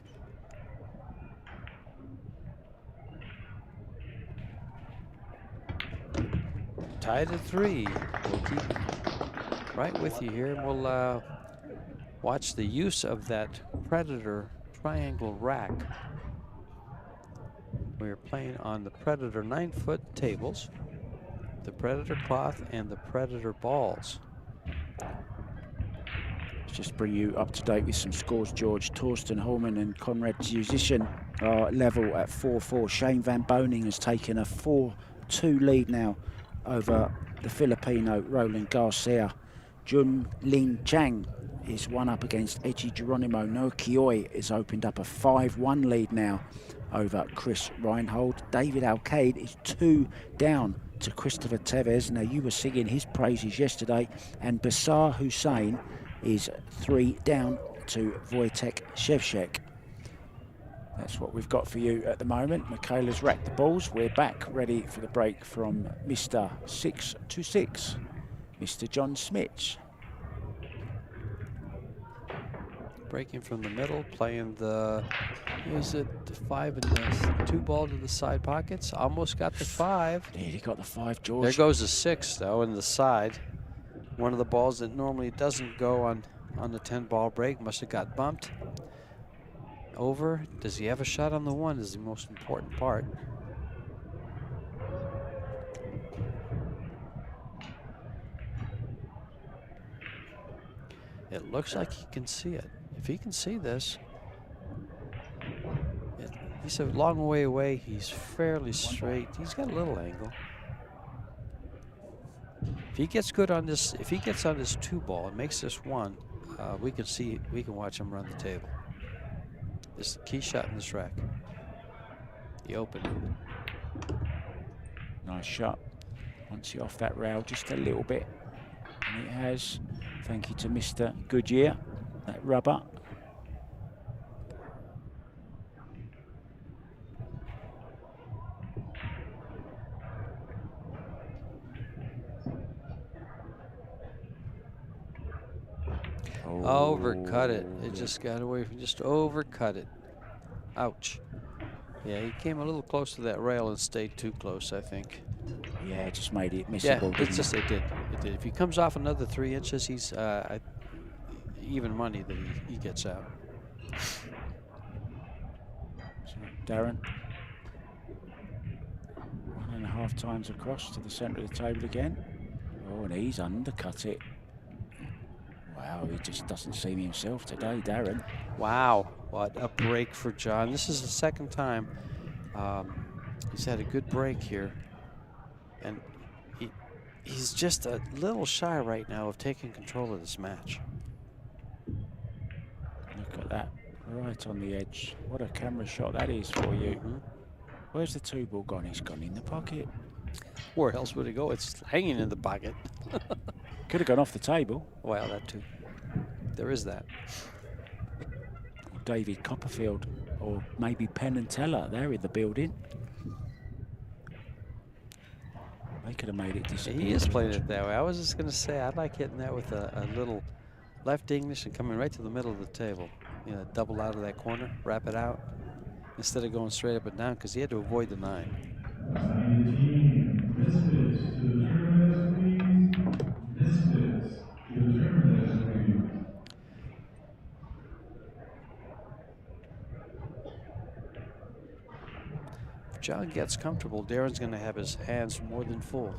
Speaker 1: Tied at 3. We'll keep right with you here. We'll watch the use of that Predator triangle rack. We're playing on the Predator 9-foot tables, the Predator cloth, and the Predator balls.
Speaker 2: Let's just bring you up to date with some scores, George. Torsten Holman and Conrad Musician are level at 4-4. Shane Van Boning has taken a 4-2 lead now over the Filipino Roland Garcia. Jun Lin Chang is one up against Eiji Geronimo. No Kioi has opened up a 5-1 lead now over Chris Reinhold. David Alcade is 2 down to Christopher Tevez. Now, you were singing his praises yesterday, and Basar Hussein is 3 down to Wojtek Shevchek. That's what we've got for you at the moment. Michaela's racked the balls. We're back ready for the break from Mr. 626, Mr. John Smith.
Speaker 1: Breaking from the middle, playing the, is it the 5 and the 2 ball to the side pockets? Almost got the 5.
Speaker 2: Nearly got the 5, George.
Speaker 1: There goes the 6, though, in the side. One of the balls that normally doesn't go on the 10 ball break must have got bumped. Over. Does he have a shot on the 1 is the most important part. It looks like he can see it. If he can see this, he's a long way away. He's fairly straight. He's got a little angle. If he gets good on this, if he gets on this 2 ball and makes this 1, we can watch him run the table. This is the key shot in this rack. The open.
Speaker 2: Nice shot. Once he off that rail just a little bit. And it has. Thank you to Mr. Goodyear. That rubber.
Speaker 1: Overcut it. It just got away from, just overcut it. Ouch. Yeah, he came a little close to that rail and stayed too close, I think.
Speaker 2: Yeah, it just made it missable.
Speaker 1: Yeah, it did. If he comes off another 3 inches, he's even money that he gets out.
Speaker 2: So Darren, 1.5 times across to the centre of the table again. Oh, and he's undercut it. Wow, he just doesn't see me himself today, Darren.
Speaker 1: Wow, what a break for John. This is the 2nd time he's had a good break here. And he's just a little shy right now of taking control of this match.
Speaker 2: Look at that, right on the edge. What a camera shot that is for you. Where's the 2 ball gone? It's gone in the pocket.
Speaker 1: Where else would it go? It's hanging in the pocket.
Speaker 2: Could have gone off the table.
Speaker 1: Well, that too. There is that.
Speaker 2: David Copperfield, or maybe Penn and Teller, they're in the building. They could have made it disappear.
Speaker 1: He is playing it that way. I was just going to say, I like hitting that with a little left English and coming right to the middle of the table. You know, double out of that corner, wrap it out, instead of going straight up and down, because he had to avoid the 9. If John gets comfortable, Darren's going to have his hands more than full.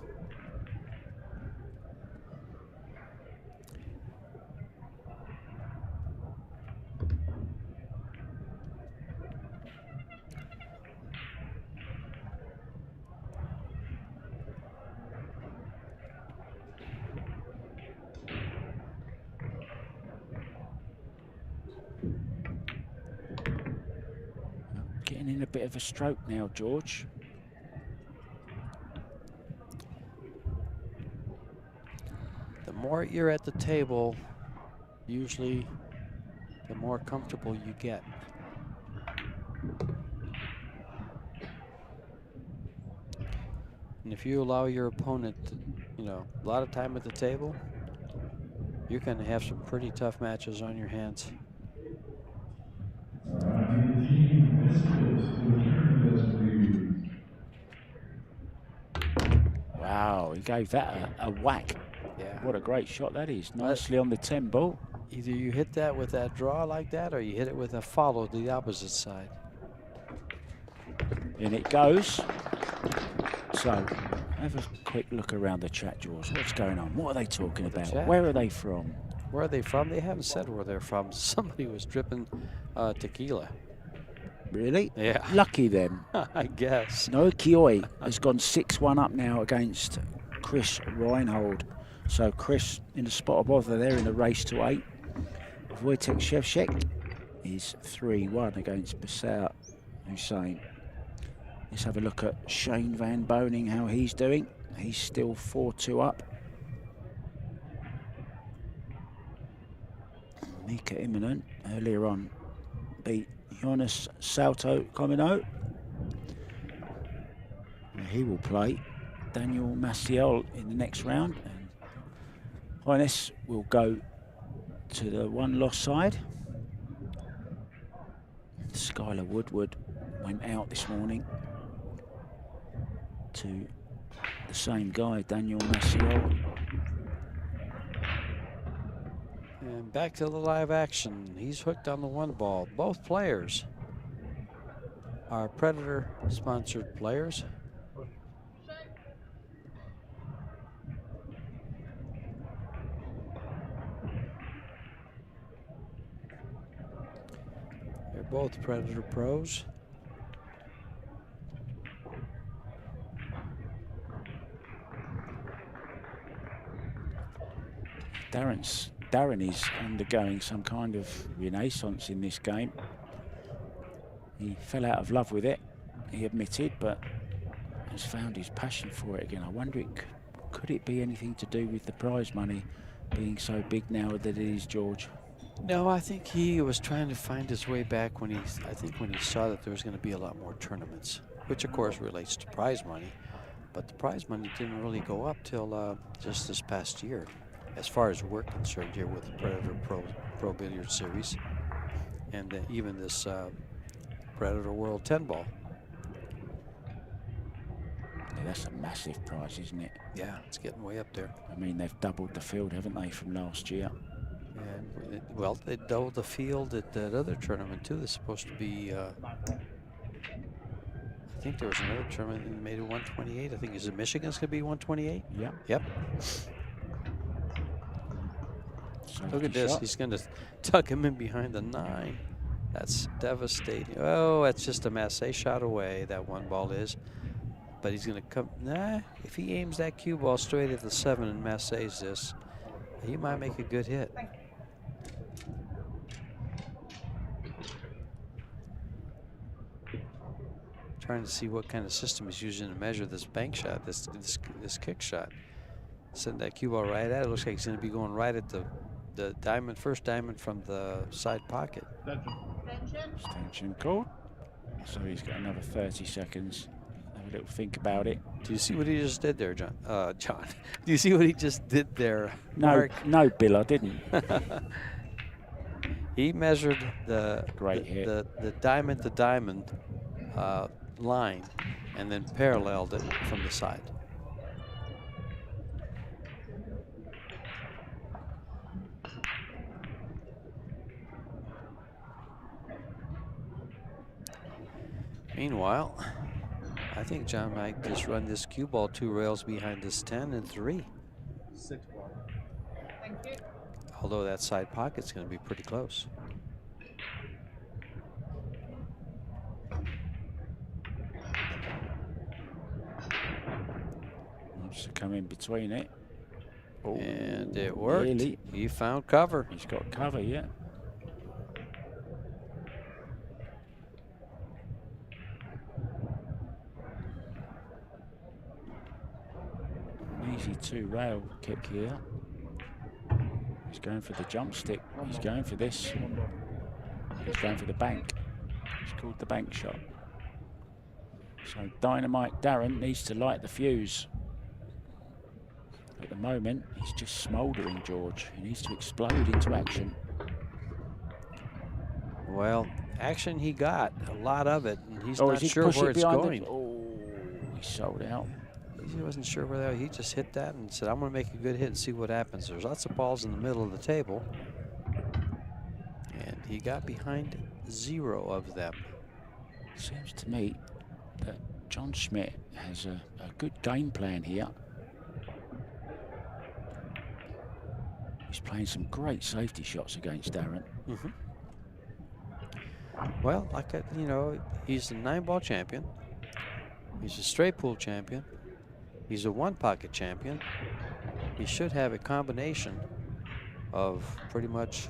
Speaker 2: Getting in a bit of a stroke now, George.
Speaker 1: The more you're at the table, usually the more comfortable you get. And if you allow your opponent, you know, a lot of time at the table, you're going to have some pretty tough matches on your hands.
Speaker 2: Wow, he gave that a whack.
Speaker 1: Yeah.
Speaker 2: What a great shot that is. Nicely on the 10 ball.
Speaker 1: Either you hit that with that draw like that, or you hit it with a follow to the opposite side.
Speaker 2: In it goes. So, have a quick look around the chat, George. What's going on? What are they talking about?
Speaker 1: Chat?
Speaker 2: Where are they from?
Speaker 1: Where are they from? They haven't said where they're from. Somebody was dripping tequila.
Speaker 2: Really?
Speaker 1: Yeah.
Speaker 2: Lucky them.
Speaker 1: I guess.
Speaker 2: No Kioi has gone 6-1 up now against Chris Reinhold. So Chris in the spot above there in the race to 8. Wojtek Shevchik is 3-1 against Basar Hussein. Let's have a look at Shane Van Boning, how he's doing. He's still 4-2 up. Mika Immonen earlier on beat Jonas Salto Comino. He will play Daniel Maciel in the next round. And Highness will go to the one-loss side. Skylar Woodward went out this morning to the same guy, Daniel Maciel.
Speaker 1: And back to the live action. He's hooked on the 1 ball. Both players are Predator-sponsored players. They're both Predator pros.
Speaker 2: Darren is undergoing some kind of renaissance in this game. He fell out of love with it, he admitted, but has found his passion for it again. I wonder, could it be anything to do with the prize money being so big now that it is, George?
Speaker 1: No, I think he was trying to find his way back when he saw that there was going to be a lot more tournaments, which of course relates to prize money. But the prize money didn't really go up till just this past year, as far as we're concerned here with the Predator Pro Billiard Series, and even this Predator World 10 ball.
Speaker 2: Yeah, that's a massive prize, isn't it?
Speaker 1: Yeah, it's getting way up there.
Speaker 2: I mean, they've doubled the field, haven't they, from last year?
Speaker 1: And well, they doubled the field at that other tournament too. There's supposed to be, I think there was another tournament that made it 128. I think, is it Michigan's going to be 128?
Speaker 2: Yeah.
Speaker 1: Yep. Look at this.
Speaker 2: Shot.
Speaker 1: He's going to tuck him in behind the 9. That's devastating. Oh, that's just a Massey shot away, that 1 ball is. But he's going to come. Nah, if he aims that cue ball straight at the 7 and Massey's this, he might make a good hit. Trying to see what kind of system he's using to measure this bank shot, this kick shot. Send that cue ball right at it. Looks like he's going to be going right at the diamond, first diamond from the side pocket.
Speaker 2: Extension called. So he's got another 30 seconds. Have a little think about it.
Speaker 1: Do you see what he just did there, John? John, do you see what he just did there?
Speaker 2: No,
Speaker 1: Mark?
Speaker 2: no, Bill, I didn't.
Speaker 1: He measured the
Speaker 2: Great hit.
Speaker 1: the diamond to diamond line, and then paralleled it from the side. Meanwhile, I think John might just run this cue ball 2 rails behind this 10 and 3.
Speaker 3: 6 ball.
Speaker 4: Thank you.
Speaker 1: Although that side pocket's going to be pretty close.
Speaker 2: Wants to come in between it. Oh,
Speaker 1: And it worked.
Speaker 2: really?
Speaker 1: He found cover.
Speaker 2: He's got cover, yeah. two-rail kick here. He's going for the jump stick. He's going for this. He's going for the bank. It's called the bank shot. So Dynamite Darren needs to light the fuse. At the moment, he's just smouldering, George. He needs to explode into action.
Speaker 1: Well, action he got, a lot of it, and he's
Speaker 2: Oh,
Speaker 1: not
Speaker 2: is he
Speaker 1: sure
Speaker 2: pushing
Speaker 1: where it's
Speaker 2: behind
Speaker 1: going.
Speaker 2: Oh, he sold out.
Speaker 1: He wasn't sure where that. He just hit that and said, "I'm going to make a good hit and see what happens." There's lots of balls in the middle of the table, and he got behind 0 of them.
Speaker 2: Seems to me that John Schmidt has a good game plan here. He's playing some great safety shots against Darren.
Speaker 1: Well, you know, he's a 9-ball champion. He's a straight pool champion. He's a 1-pocket champion. He should have a combination of pretty much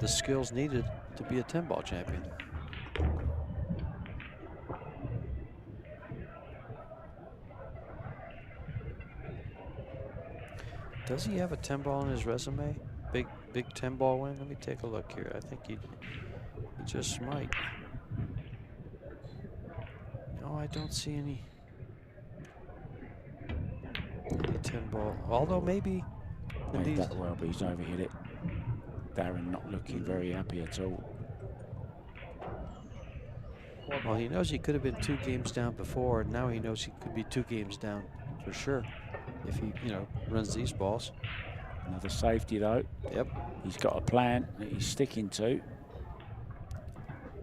Speaker 1: the skills needed to be a 10-ball champion. Does he have a 10-ball in his resume? Big 10-ball win? Let me take a look here. I think he just might. No, I don't see any 10-ball. Although maybe
Speaker 2: Made that well, but he's overhit it. Darren not looking very happy at all.
Speaker 1: Well, he knows he could have been 2 games down before, and now he knows he could be 2 games down for sure if he, you know, runs these balls.
Speaker 2: Another safety though.
Speaker 1: Yep.
Speaker 2: He's got a plan that he's sticking to.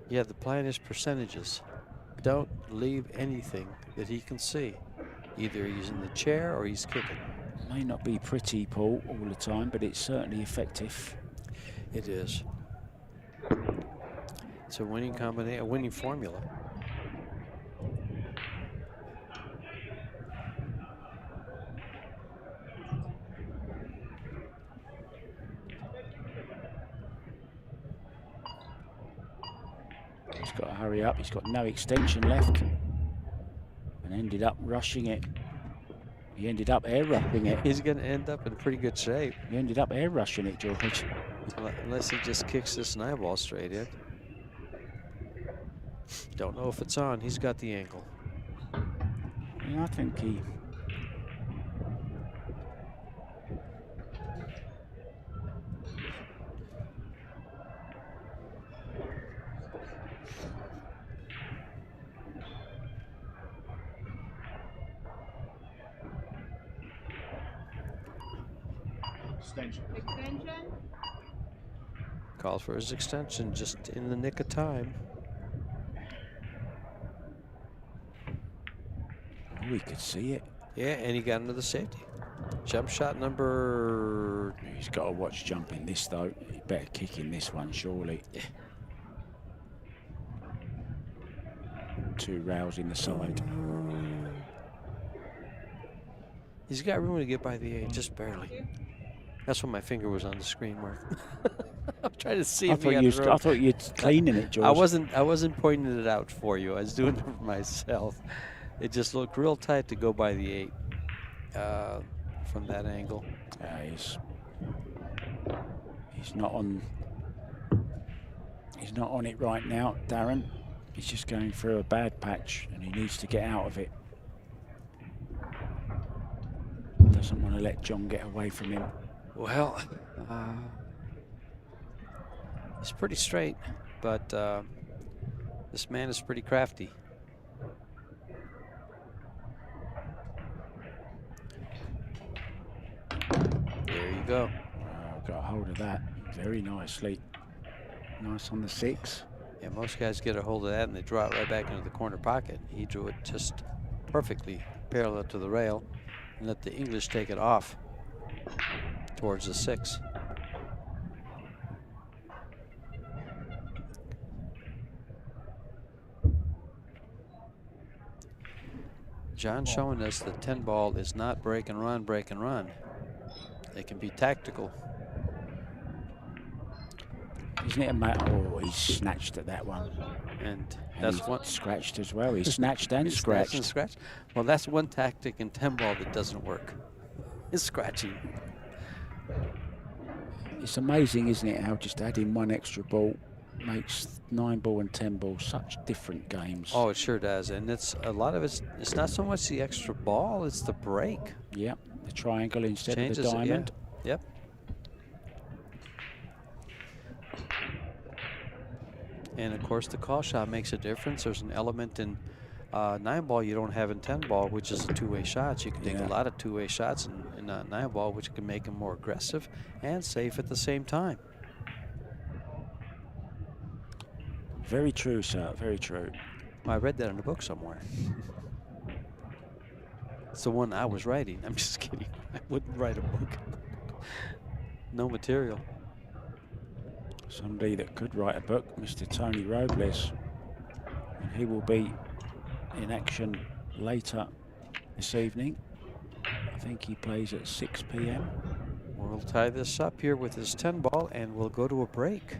Speaker 1: Yeah, the plan is percentages. Don't leave anything that he can see. Either he's in the chair or he's kicking.
Speaker 2: May not be pretty, Paul, all the time, but it's certainly effective.
Speaker 1: It is. It's a winning combination, a winning formula.
Speaker 2: He's got to hurry up. He's got no extension left. And ended up rushing it. He ended up air rushing it.
Speaker 1: He's going to end up in pretty good shape.
Speaker 2: He ended up air rushing it, George.
Speaker 1: Unless he just kicks this 9-ball straight in. Don't know if it's on. He's got the angle.
Speaker 2: Yeah, I think he...
Speaker 3: Extension.
Speaker 1: Calls for his extension just in the nick of time.
Speaker 2: Oh, he could see it.
Speaker 1: Yeah, and he got another safety. Jump shot number...
Speaker 2: He's got to watch jumping this, though. He better kick in this one, surely.
Speaker 1: Yeah.
Speaker 2: 2 rails in the side.
Speaker 1: He's got room to get by the 8, just barely. That's when my finger was on the screen, Mark. I'm trying to see if he had room.
Speaker 2: I thought you were cleaning it, George.
Speaker 1: I wasn't pointing it out for you. I was doing it for myself. It just looked real tight to go by the 8 from that angle.
Speaker 2: He's not on. He's not on it right now, Darren. He's just going through a bad patch, and he needs to get out of it. Doesn't want to let John get away from him.
Speaker 1: Well, he's pretty straight, but this man is pretty crafty. There you go.
Speaker 2: Wow, got a hold of that very nicely. Nice on the 6.
Speaker 1: Yeah, most guys get a hold of that and they draw it right back into the corner pocket. He drew it just perfectly parallel to the rail and let the English take it off towards the 6. John showing us that 10-ball is not break and run, break and run. They can be tactical.
Speaker 2: Isn't it a matter? Oh, he's snatched at that one.
Speaker 1: And
Speaker 2: And
Speaker 1: that's
Speaker 2: he's
Speaker 1: one
Speaker 2: scratched as well. He's snatched and
Speaker 1: He's
Speaker 2: scratched.
Speaker 1: snatched and scratched. Well, that's one tactic in 10-ball that doesn't work. is scratching.
Speaker 2: It's amazing, isn't it, how just adding one extra ball makes 9-ball and 10-ball such different games.
Speaker 1: Oh, it sure does. And it's a lot of it's not so much the extra ball, it's the break.
Speaker 2: Yeah, the triangle instead
Speaker 1: Changes
Speaker 2: of the
Speaker 1: it, yeah.
Speaker 2: diamond.
Speaker 1: Yep. And of course, the call shot makes a difference. There's an element in 9-ball you don't have in 10-ball, which is a two-way shots. You can take a lot of two-way shots in 9-ball, which can make them more aggressive and safe at the same time.
Speaker 2: Very true, sir. Very true.
Speaker 1: I read that in a book somewhere. It's the one I was writing. I'm just kidding. I wouldn't write a book. No material.
Speaker 2: Somebody that could write a book, Mr. Tony Robles. And he will be in action later this evening. I think he plays at 6 p.m.
Speaker 1: We'll tie this up here with his 10-ball, and we'll go to a break.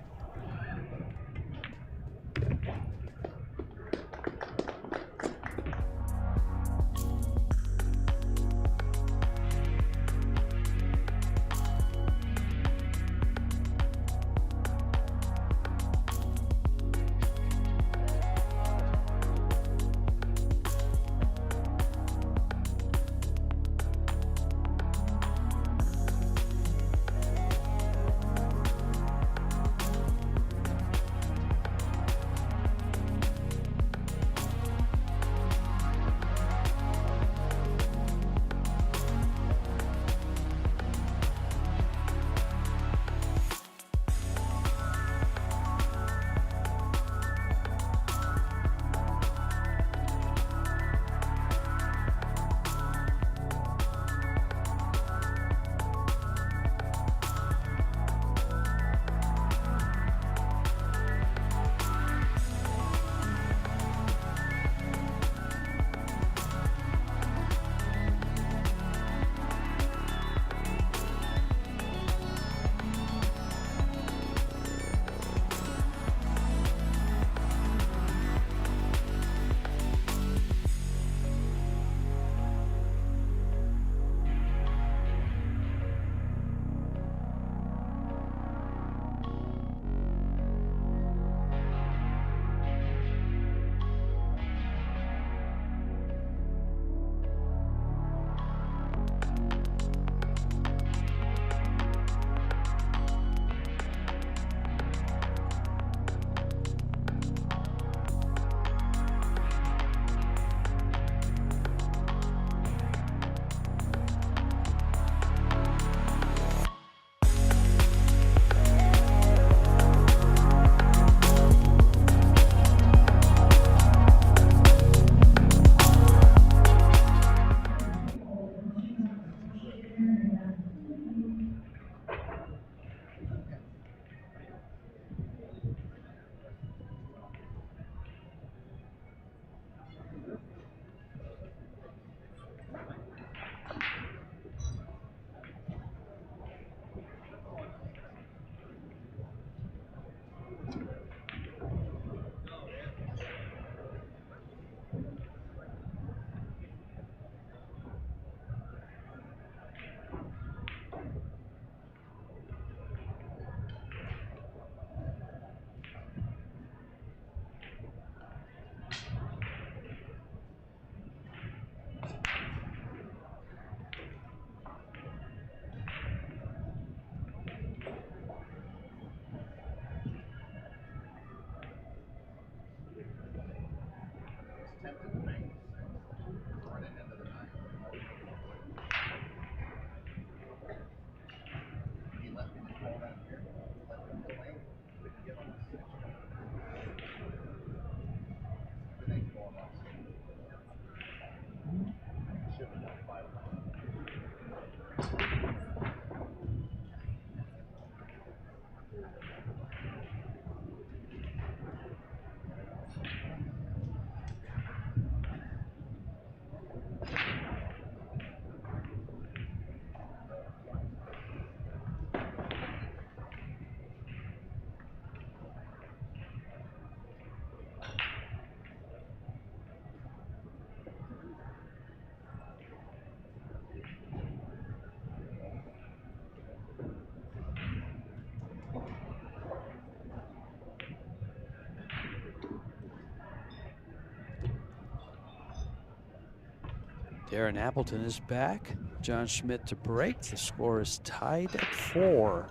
Speaker 1: Darren Appleton is back. John Schmidt to break. The score is tied at 4.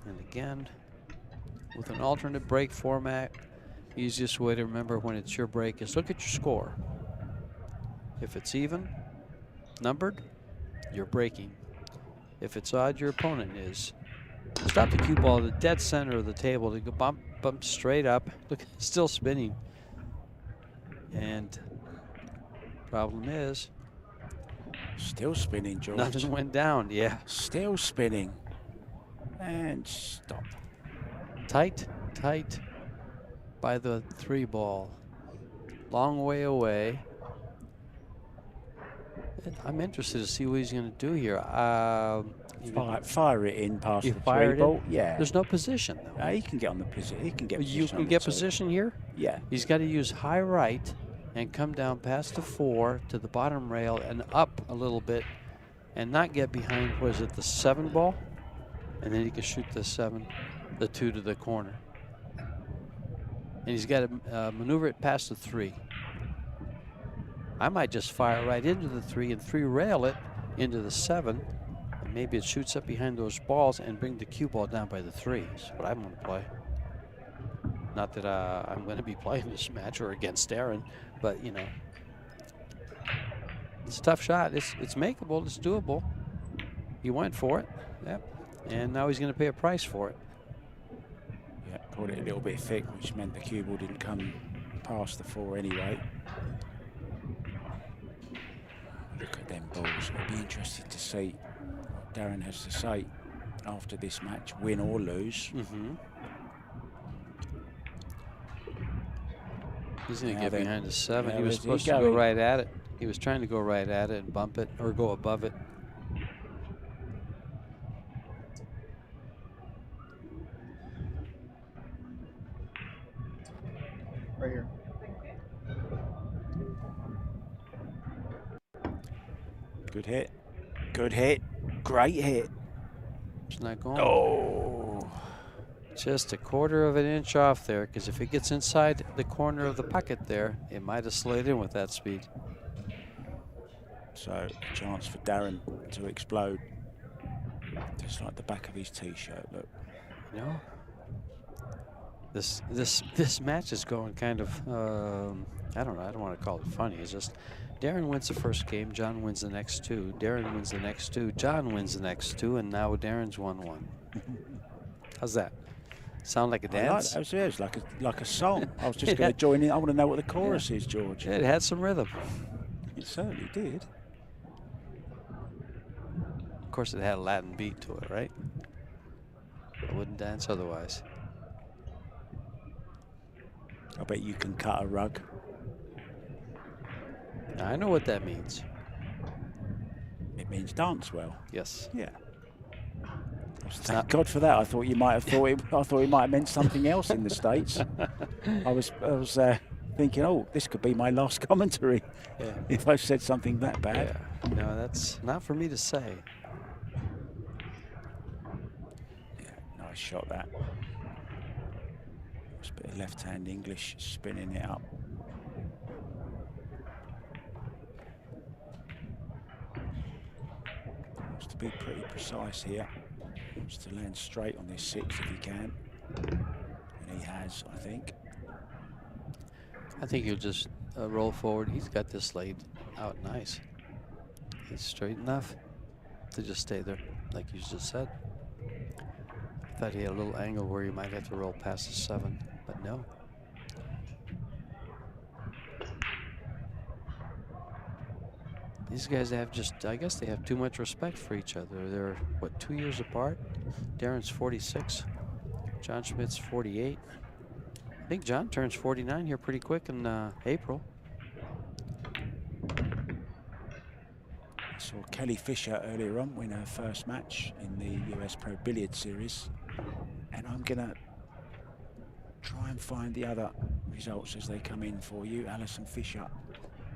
Speaker 1: And again, with an alternate break format, easiest way to remember when it's your break is look at your score. If it's even, numbered, you're breaking. If it's odd, your opponent is. Stop the cue ball at the dead center of the table to go bump straight up. Look, still spinning. And problem is,
Speaker 2: Still spinning, George.
Speaker 1: nothing went down. Yeah.
Speaker 2: Still spinning. And stop.
Speaker 1: Tight by the 3 ball. Long way away. I'm interested to see what he's going to do here.
Speaker 2: Fire it in past
Speaker 1: You
Speaker 2: the 3
Speaker 1: fire it
Speaker 2: ball.
Speaker 1: in?
Speaker 2: Yeah.
Speaker 1: There's no position though.
Speaker 2: He can get on the position. He can get position.
Speaker 1: You can
Speaker 2: on
Speaker 1: get
Speaker 2: the 2.
Speaker 1: position here?
Speaker 2: Yeah.
Speaker 1: He's got to use high right and come down past the 4 to the bottom rail and up a little bit and not get behind, was it the 7 ball? And then he can shoot the 2 to the corner. And he's got to maneuver it past the 3. I might just fire right into the 3 and 3 rail it into the 7. And maybe it shoots up behind those balls and bring the cue ball down by the 3. Is what I'm going to play. Not that I'm going to be playing this match or against Darren, but you know, it's a tough shot. It's makeable. It's doable. He went for it. Yep. And now he's going to pay a price for it.
Speaker 2: Yeah, caught it a little bit thick, which meant the cue ball didn't come past the 4 anyway. Look at them balls. It'll be interesting to see what Darren has to say after this match, win or lose.
Speaker 1: He's going to get
Speaker 2: then,
Speaker 1: behind the 7.
Speaker 2: yeah,
Speaker 1: He was
Speaker 2: where's he
Speaker 1: supposed to go
Speaker 2: going?
Speaker 1: right at it. He was trying to go right at it and bump it or go above it.
Speaker 3: Right here.
Speaker 2: Good hit. Good hit. Great hit.
Speaker 1: It's not going.
Speaker 2: Oh.
Speaker 1: Just a 1/4 of an inch off there, because if it gets inside the corner of the pocket there, it might have slid in with that speed.
Speaker 2: So, a chance for Darren to explode. Just like the back of his t-shirt, look.
Speaker 1: You know, this match is going kind of, I don't know, I don't want to call it funny. It's just Darren wins the first game, John wins the next 2. Darren wins the next 2, John wins the next 2, and now Darren's won 1. How's that? Sound like a dance?
Speaker 2: It was like a song. I was just going to join in. I want to know what the chorus is, George.
Speaker 1: It had some rhythm.
Speaker 2: It certainly did.
Speaker 1: Of course, it had a Latin beat to it, right? I wouldn't dance otherwise.
Speaker 2: I bet you can cut a rug.
Speaker 1: Now, I know what that means.
Speaker 2: It means dance well.
Speaker 1: Yes.
Speaker 2: Yeah. Thank God for that. I thought you might have thought it. I thought it might have meant something else in the States. I was thinking, oh, this could be my last commentary.
Speaker 1: Yeah.
Speaker 2: If I said something that bad.
Speaker 1: Yeah. No, that's not for me to say.
Speaker 2: Yeah, nice shot that. Just a bit of left-hand English spinning it up. Wants to be pretty precise here. Wants to land straight on this 6 if he can. And he has, I think.
Speaker 1: I think he'll just roll forward. He's got this laid out nice. He's straight enough to just stay there, like you just said. I thought he had a little angle where he might have to roll past the 7, but no. These guys have just, I guess they have too much respect for each other. They're, what, 2 years apart? Darren's 46. John Schmidt's 48. I think John turns 49 here pretty quick in April.
Speaker 2: I saw Kelly Fisher earlier on win her first match in the US Pro Billiard Series. And I'm going to try and find the other results as they come in for you. Alison Fisher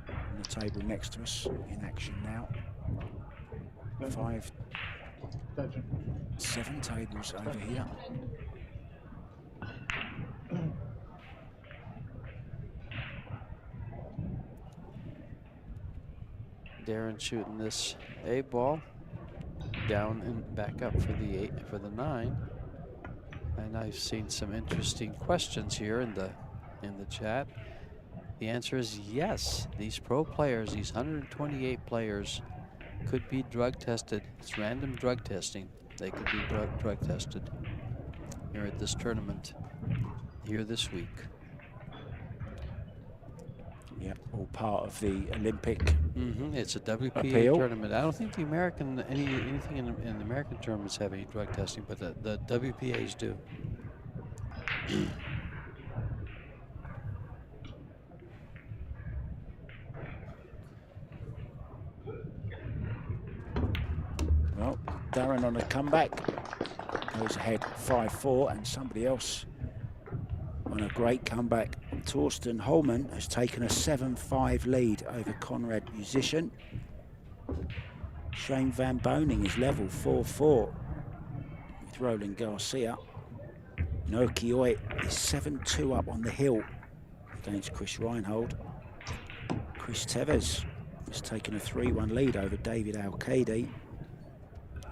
Speaker 2: on the table next to us in action now. 7 tables over here.
Speaker 1: Darren shooting this 8 ball down and back up for the 8 for the 9. And I've seen some interesting questions here in the chat. The answer is yes. These pro players, these 128 players, could be drug tested. It's random drug testing. They could be drug tested here at this tournament here this week.
Speaker 2: Yeah, all part of the Olympic.
Speaker 1: It's a WPA
Speaker 2: appeal.
Speaker 1: tournament. I don't think the American anything in the American tournaments have any drug testing, but the WPAs do.
Speaker 2: Well, Darren on a comeback goes ahead 5-4, and somebody else on a great comeback. Torsten Holman has taken a 7-5 lead over Conrad Musician. Shane Van Boning is level 4-4 with Roland Garcia. Noki Oy is 7-2 up on the hill against Chris Reinhold. Chris Tevez has taken a 3-1 lead over David Alcade.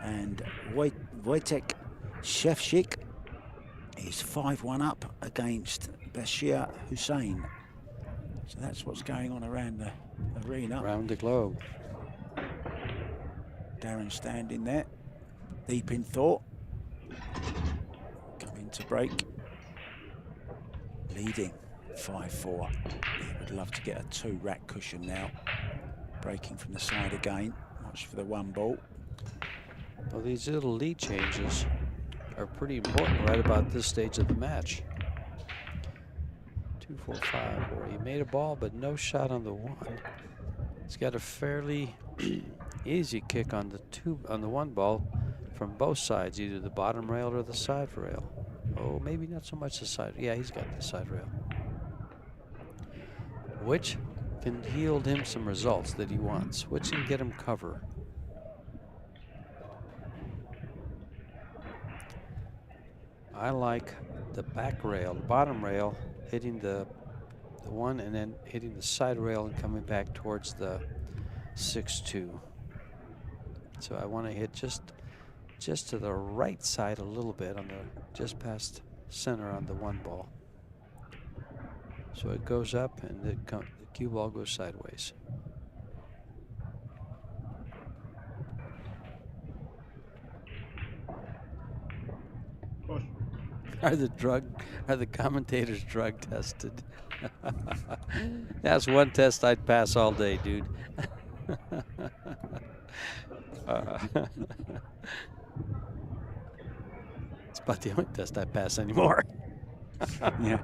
Speaker 2: And Wojtek Shevchik is 5-1 up against Bashir Hussein. So that's what's going on around the arena.
Speaker 1: Around the globe.
Speaker 2: Darren standing there, deep in thought. Coming to break. Leading 5-4. He would love to get a 2-rack cushion now. Breaking from the side again. Watch for the 1 ball.
Speaker 1: Well, these little lead changes are pretty important right about this stage of the match. 2, 4, 5. Or he made a ball, but no shot on the 1. He's got a fairly easy kick on the 1 ball from both sides, either the bottom rail or the side rail. Oh, maybe not so much the side. Yeah, he's got the side rail, which can yield him some results that he wants, which can get him cover. I like the back rail, the bottom rail, hitting the 1 and then hitting the side rail and coming back towards the 6-2. So I want to hit just to the right side a little bit on the just past center on the 1 ball. So it goes up and the cue ball goes sideways. Are the commentators drug tested? That's one test I'd pass all day, dude. It's about the only test I pass anymore.
Speaker 2: Yeah,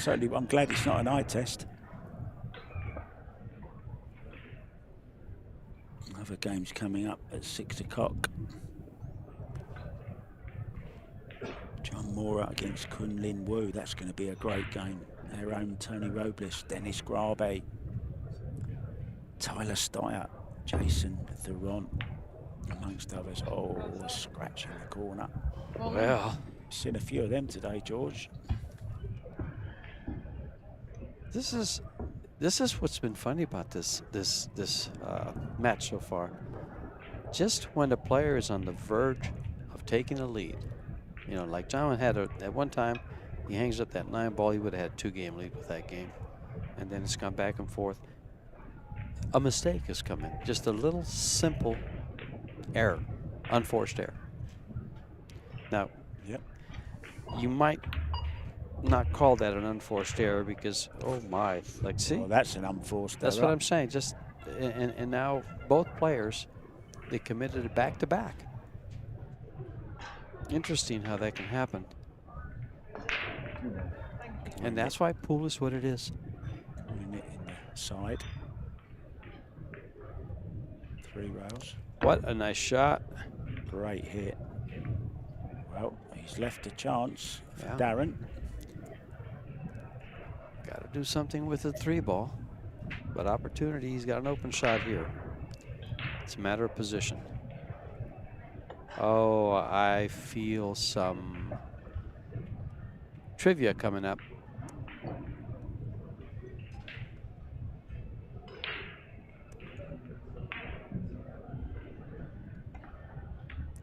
Speaker 2: I'm glad it's not an eye test. Other games coming up at 6 o'clock. John Mora against Kun Lin Wu. That's going to be a great game. Our own Tony Robles, Dennis Grabe, Tyler Steyer, Jason Theron, amongst others. Oh, a scratch in the corner.
Speaker 1: Well,
Speaker 2: seen a few of them today, George.
Speaker 1: This is what's been funny about this match so far. Just when the player is on the verge of taking a lead, you know, like John had at one time, he hangs up that 9 ball, he would have had a 2-game lead with that game, and then it's gone back and forth. A mistake has come in, just a little simple error, unforced error. Now, you might not call that an unforced error because, oh my, like, see?
Speaker 2: Well, that's an unforced error.
Speaker 1: That's what I'm saying. Just and now both players, they committed it back to back. Interesting how that can happen. And that's why pool is what it is.
Speaker 2: In the side. 3 rails.
Speaker 1: What a nice shot.
Speaker 2: Great hit. Well, he's left a chance for
Speaker 1: Yeah.
Speaker 2: Darren.
Speaker 1: Got to do something with the 3 ball. But opportunity, he's got an open shot here. It's a matter of position. Oh, I feel some trivia coming up.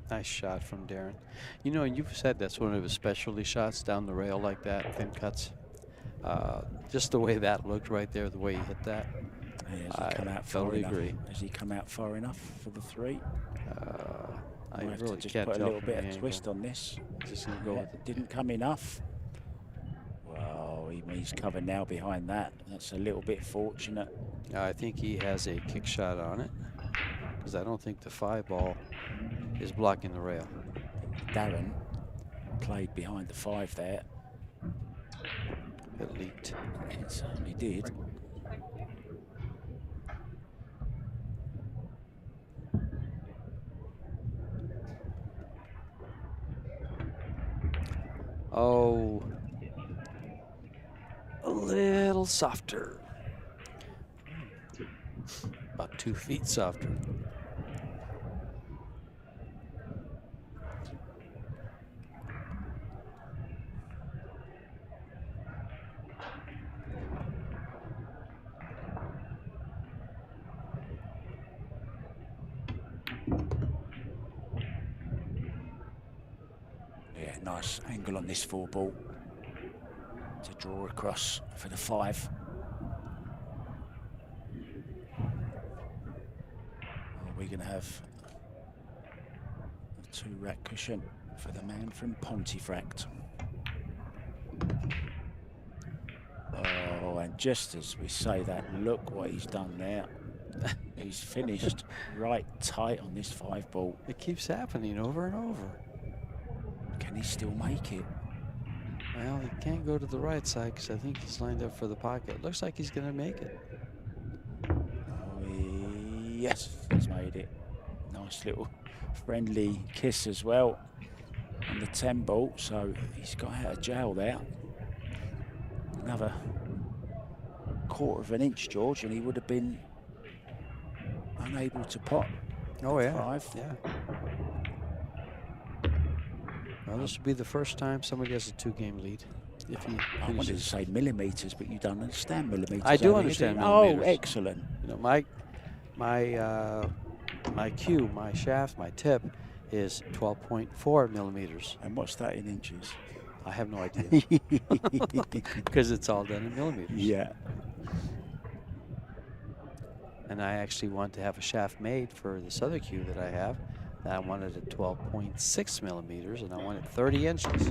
Speaker 1: Nice shot from Darren. You know, you've said that's one of his specialty shots, down the rail like that, thin cuts. Just the way that looked right there, the way he hit that.
Speaker 2: Has he come out far
Speaker 1: totally
Speaker 2: enough?
Speaker 1: agree.
Speaker 2: Has he come out far enough for the 3?
Speaker 1: I
Speaker 2: Might have
Speaker 1: really
Speaker 2: to just
Speaker 1: can't
Speaker 2: put a
Speaker 1: tell
Speaker 2: little
Speaker 1: from
Speaker 2: bit
Speaker 1: the
Speaker 2: of
Speaker 1: angle.
Speaker 2: twist on this.
Speaker 1: Just gonna go
Speaker 2: Yeah,
Speaker 1: with it.
Speaker 2: didn't come enough. Well, he's covered now behind that. That's a little bit fortunate.
Speaker 1: I think he has a kick shot on it, because I don't think the 5 ball is blocking the rail.
Speaker 2: Darren played behind the 5 there.
Speaker 1: It leaked.
Speaker 2: It certainly did.
Speaker 1: Oh, a little softer. About 2 feet softer.
Speaker 2: Yeah, nice angle on this 4 ball to draw across for the 5. We're going to have a 2-rack cushion for the man from Pontefract. Oh, and just as we say that, look what he's done there. He's finished right tight on this 5 ball.
Speaker 1: It keeps happening over and over.
Speaker 2: Can he still make it?
Speaker 1: Well, he can't go to the right side because I think he's lined up for the pocket. Looks like he's going to make it.
Speaker 2: Oh, yes, he's made it. Nice little friendly kiss as well on the 10 ball. So he's got out of jail there. Another 1/4 of an inch, George, and he would have been unable to pot.
Speaker 1: Oh, yeah.
Speaker 2: 5.
Speaker 1: Yeah. Well, this will be the first time somebody has a 2-game lead. If he
Speaker 2: I wanted to
Speaker 1: finishes.
Speaker 2: say millimeters, but you don't understand millimeters.
Speaker 1: I do
Speaker 2: only,
Speaker 1: understand
Speaker 2: do you?
Speaker 1: millimeters.
Speaker 2: Oh, excellent.
Speaker 1: You know, my cue, my shaft, my tip is 12.4 millimeters.
Speaker 2: And what's that in inches?
Speaker 1: I have no idea because it's all done in millimeters.
Speaker 2: Yeah.
Speaker 1: And I actually want to have a shaft made for this other cue that I have. That I wanted at 12.6 millimeters, and I want it 30 inches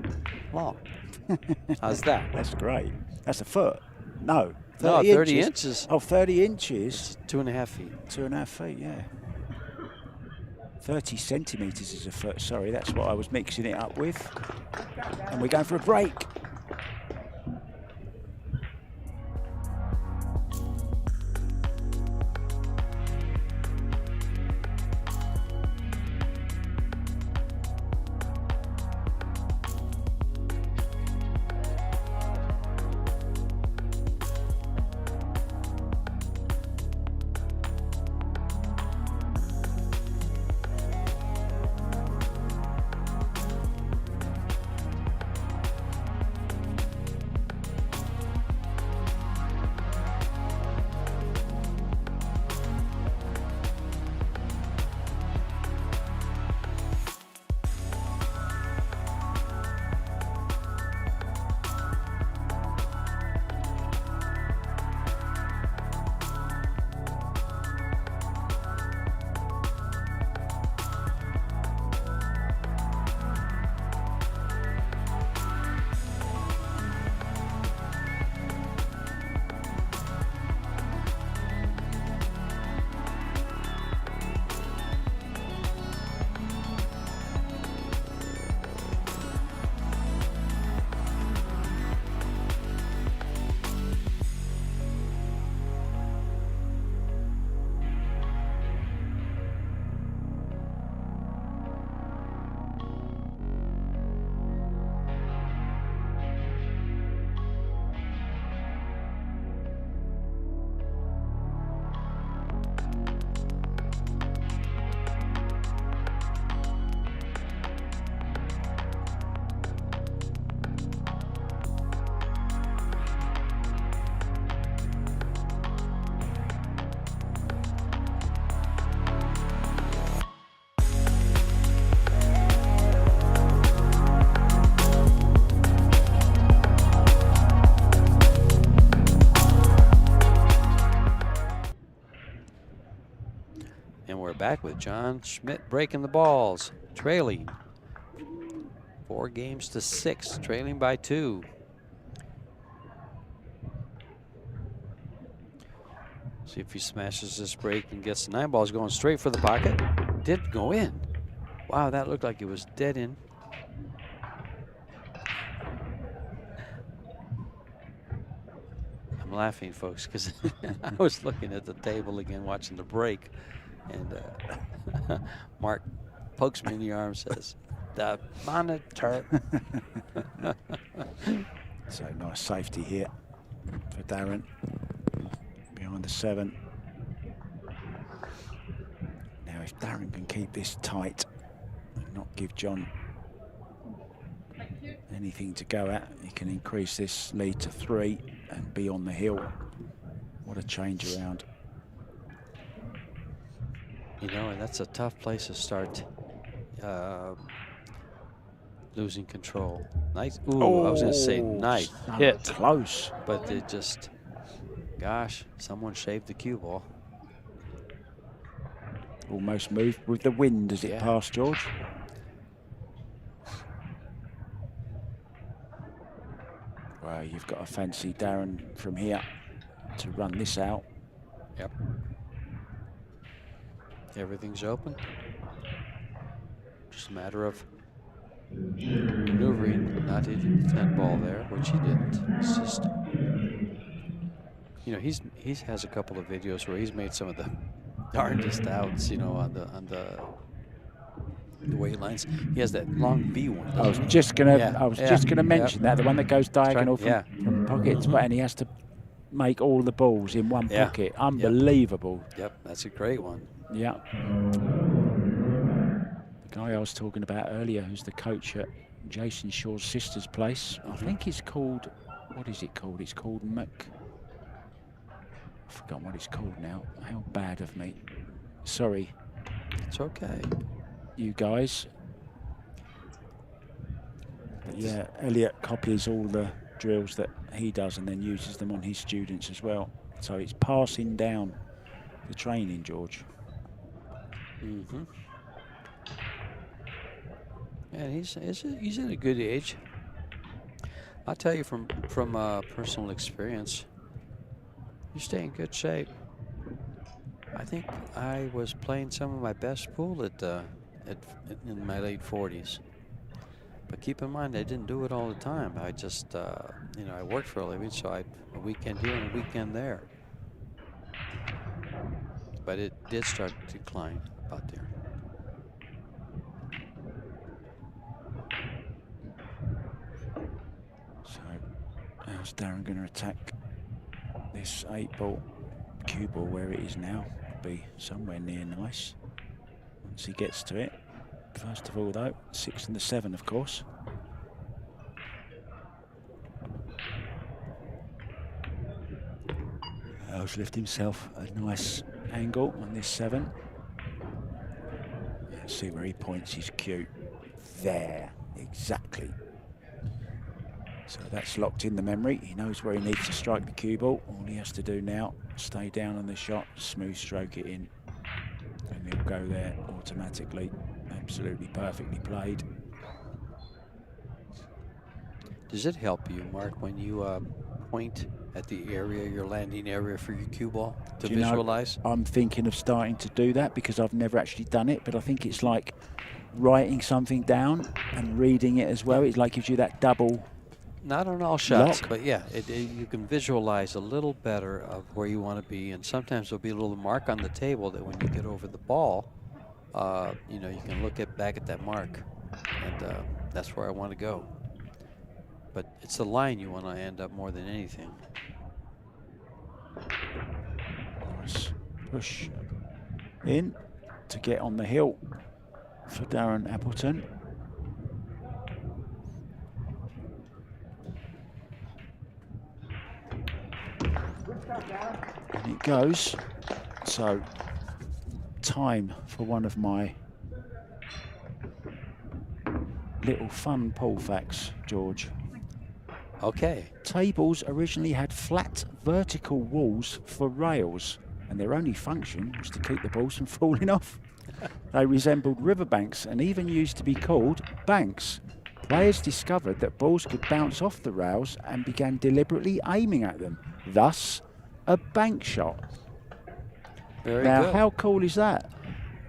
Speaker 1: long. How's that?
Speaker 2: That's great. That's a foot. No. 30
Speaker 1: No, 30 inches.
Speaker 2: Oh, 30 inches.
Speaker 1: It's 2.5 feet.
Speaker 2: 2.5 feet, yeah. 30 centimeters is a foot. Sorry, that's what I was mixing it up with. And we're going for a break.
Speaker 1: And we're back with John Schmidt breaking the balls, trailing 4 games to 6, trailing by 2. See if he smashes this break and gets the 9 balls going straight for the pocket. Did go in. Wow, that looked like it was dead in. I'm laughing, folks, because I was looking at the table again, watching the break, and Mark pokes me in the arm, says, "The monitor."
Speaker 2: So nice safety here for Darren behind the 7. Now, if Darren can keep this tight and not give John anything to go at, he can increase this lead to 3 and be on the hill. What a change around.
Speaker 1: You know, and that's a tough place to start losing control. Nice. Ooh, I was going to say nice hit.
Speaker 2: Close.
Speaker 1: But it just, gosh, someone shaved the cue ball.
Speaker 2: Almost moved with the wind as it passed George. Well, you've got to fancy Darren from here to run this out.
Speaker 1: Yep. Everything's open. Just a matter of maneuvering, not hitting the 10 ball there, which he didn't. It's just, you know, he has a couple of videos where he's made some of the darndest outs, you know, on the weight lines. He has that long V one.
Speaker 2: I was just gonna mention that, the one that goes diagonal from pockets, but and he has to make all the balls in one pocket. Unbelievable.
Speaker 1: Yep, that's a great one.
Speaker 2: Yeah. The guy I was talking about earlier, who's the coach at Jason Shaw's sister's place, I think it's called, what is it called? It's called I've forgotten what it's called now. How bad of me. Sorry.
Speaker 1: It's okay.
Speaker 2: You guys. But yeah, Elliot copies all the drills that he does and then uses them on his students as well. So it's passing down the training, George.
Speaker 1: Mm-hmm. And he's in a good age. I'll tell you from personal experience, you stay in good shape. I think I was playing some of my best pool in my late 40s. But keep in mind, I didn't do it all the time. I just, you know, I worked for a living, so a weekend here and a weekend there. But it did start to decline about there.
Speaker 2: So, how's Darren going to attack this 8-ball cue ball where it is now? Be somewhere near nice once he gets to it. First of all, though, 6 and the 7, of course. How's left himself a nice angle on this 7. Let's see where he points his cue. There, exactly. So that's locked in the memory. He knows where he needs to strike the cue ball. All he has to do now, stay down on the shot, smooth stroke it in, and he'll go there automatically. Absolutely perfectly played.
Speaker 1: Does it help you, Mark, when you point at the area, your landing area for your cue ball to visualize?
Speaker 2: I'm thinking of starting to do that because I've never actually done it, but I think it's like writing something down and reading it as well. It's like gives you that double.
Speaker 1: Not on all shots,
Speaker 2: lock.
Speaker 1: but yeah, you can visualize a little better of where you want to be, and sometimes there'll be a little mark on the table that when you get over the ball, you know, you can look back at that mark, and that's where I want to go. But it's the line you want to end up more than anything.
Speaker 2: Nice push in to get on the hill for Darren Appleton. And it goes. So time for one of my little fun pool facts, George.
Speaker 1: Okay.
Speaker 2: Tables originally had flat vertical walls for rails. and their only function was to keep the balls from falling off. They resembled riverbanks and even used to be called banks. Players discovered that balls could bounce off the rails and began deliberately aiming at them. Thus, a bank shot.
Speaker 1: Very
Speaker 2: Now,
Speaker 1: good.
Speaker 2: how cool is that?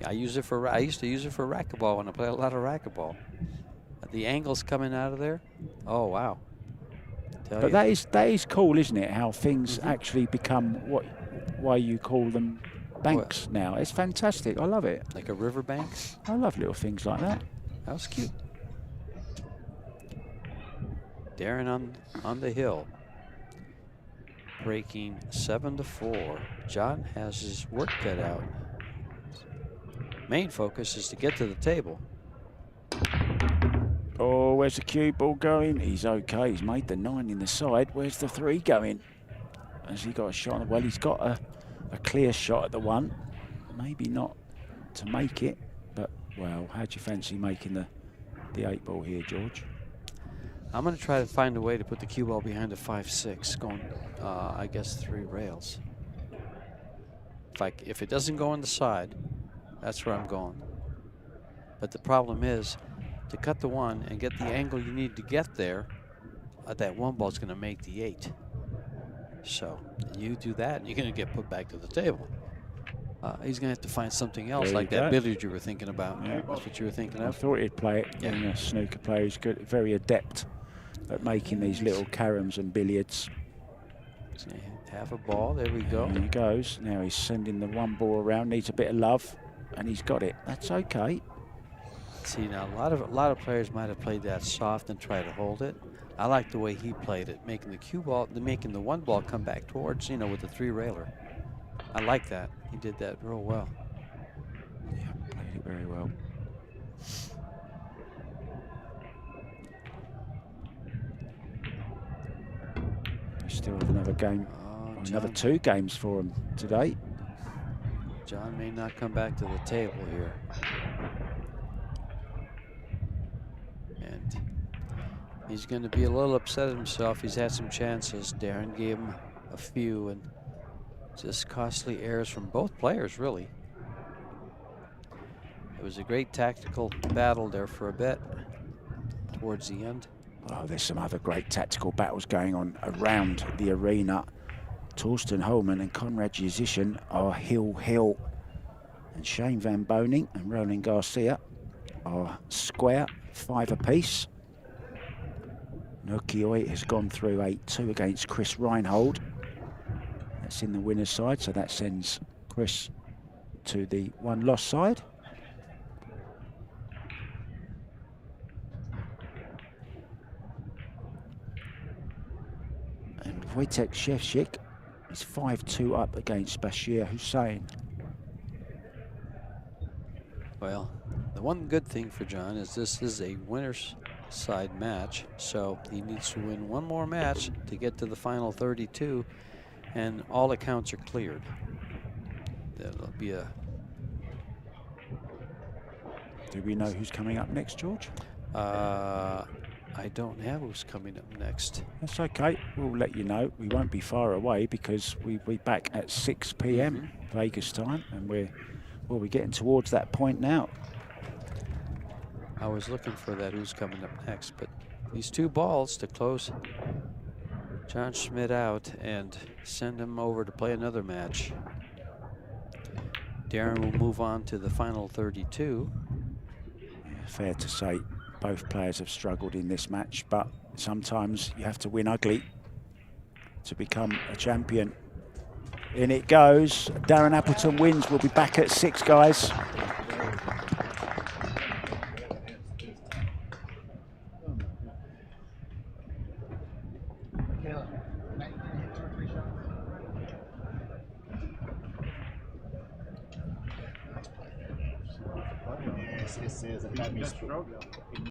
Speaker 1: I used to use it for racquetball when I played a lot of racquetball. The angles coming out of there. Oh wow!
Speaker 2: But that is cool, isn't it? How things actually become why you call them banks now. It's fantastic. I love it.
Speaker 1: Like a riverbank.
Speaker 2: I love little things like that.
Speaker 1: That was cute. Darren on the hill, breaking 7-4. John has his work cut out. Main focus is to get to the table.
Speaker 2: Oh, where's the cue ball going? He's okay. He's made the 9 in the side. Where's the 3 going? Has he got a shot? Well, he's got a clear shot at the 1. Maybe not to make it, but, well, how do you fancy making the 8 ball here, George?
Speaker 1: I'm going to try to find a way to put the cue ball behind the 5-6, going, I guess, 3 rails. If it doesn't go on the side, that's where I'm going. But the problem is, to cut the 1 and get the angle you need to get there, that 1 ball is going to make the 8. So you do that, and you're going to get put back to the table. He's going to have to find something else, like that billiard you were thinking about.
Speaker 2: Yeah.
Speaker 1: That's what you were thinking
Speaker 2: I
Speaker 1: of.
Speaker 2: thought he'd play it. Yeah. And a snooker player who's good, very adept at making these little caroms and billiards.
Speaker 1: Half a ball. There we go.
Speaker 2: There he goes. Now he's sending the 1 ball around. Needs a bit of love, and he's got it. That's okay.
Speaker 1: See, now a lot of players might have played that soft and try to hold it. I like the way he played it, making the cue ball, making the 1 ball come back towards, with the 3 railer. I like that. He did that real well.
Speaker 2: Yeah, played it very well. We still have another game, another 2 games for him today.
Speaker 1: John may not come back to the table here. And he's going to be a little upset at himself. He's had some chances. Darren gave him a few, and just costly errors from both players, really. It was a great tactical battle there for a bit towards the end.
Speaker 2: Oh, there's some other great tactical battles going on around the arena. Torsten Holman and Conrad Jezician are hill. And Shane Van Boning and Roland Garcia are square, 5 apiece. Nokioi has gone through 8-2 against Chris Reinhold. That's in the winner's side, so that sends Chris to the 1 loss side. And Wojtek Shevchik is 5-2 up against Bashir Hussain.
Speaker 1: Well, the one good thing for John is this is a winner's side match, so he needs to win 1 more match to get to the final 32, and all accounts are cleared. That'll be a...
Speaker 2: Do we know who's coming up next, George?
Speaker 1: I don't have who's coming up next.
Speaker 2: That's okay. We'll let you know. We won't be far away because we'll be back at 6 p.m. Vegas time, and we're getting towards that point now.
Speaker 1: I was looking for that who's coming up next, but these 2 balls to close John Schmidt out and send him over to play another match. Darren will move on to the final 32.
Speaker 2: Fair to say both players have struggled in this match, but sometimes you have to win ugly to become a champion. In it goes. Darren Appleton wins. We'll be back at 6, guys.
Speaker 3: Yes, it says Academy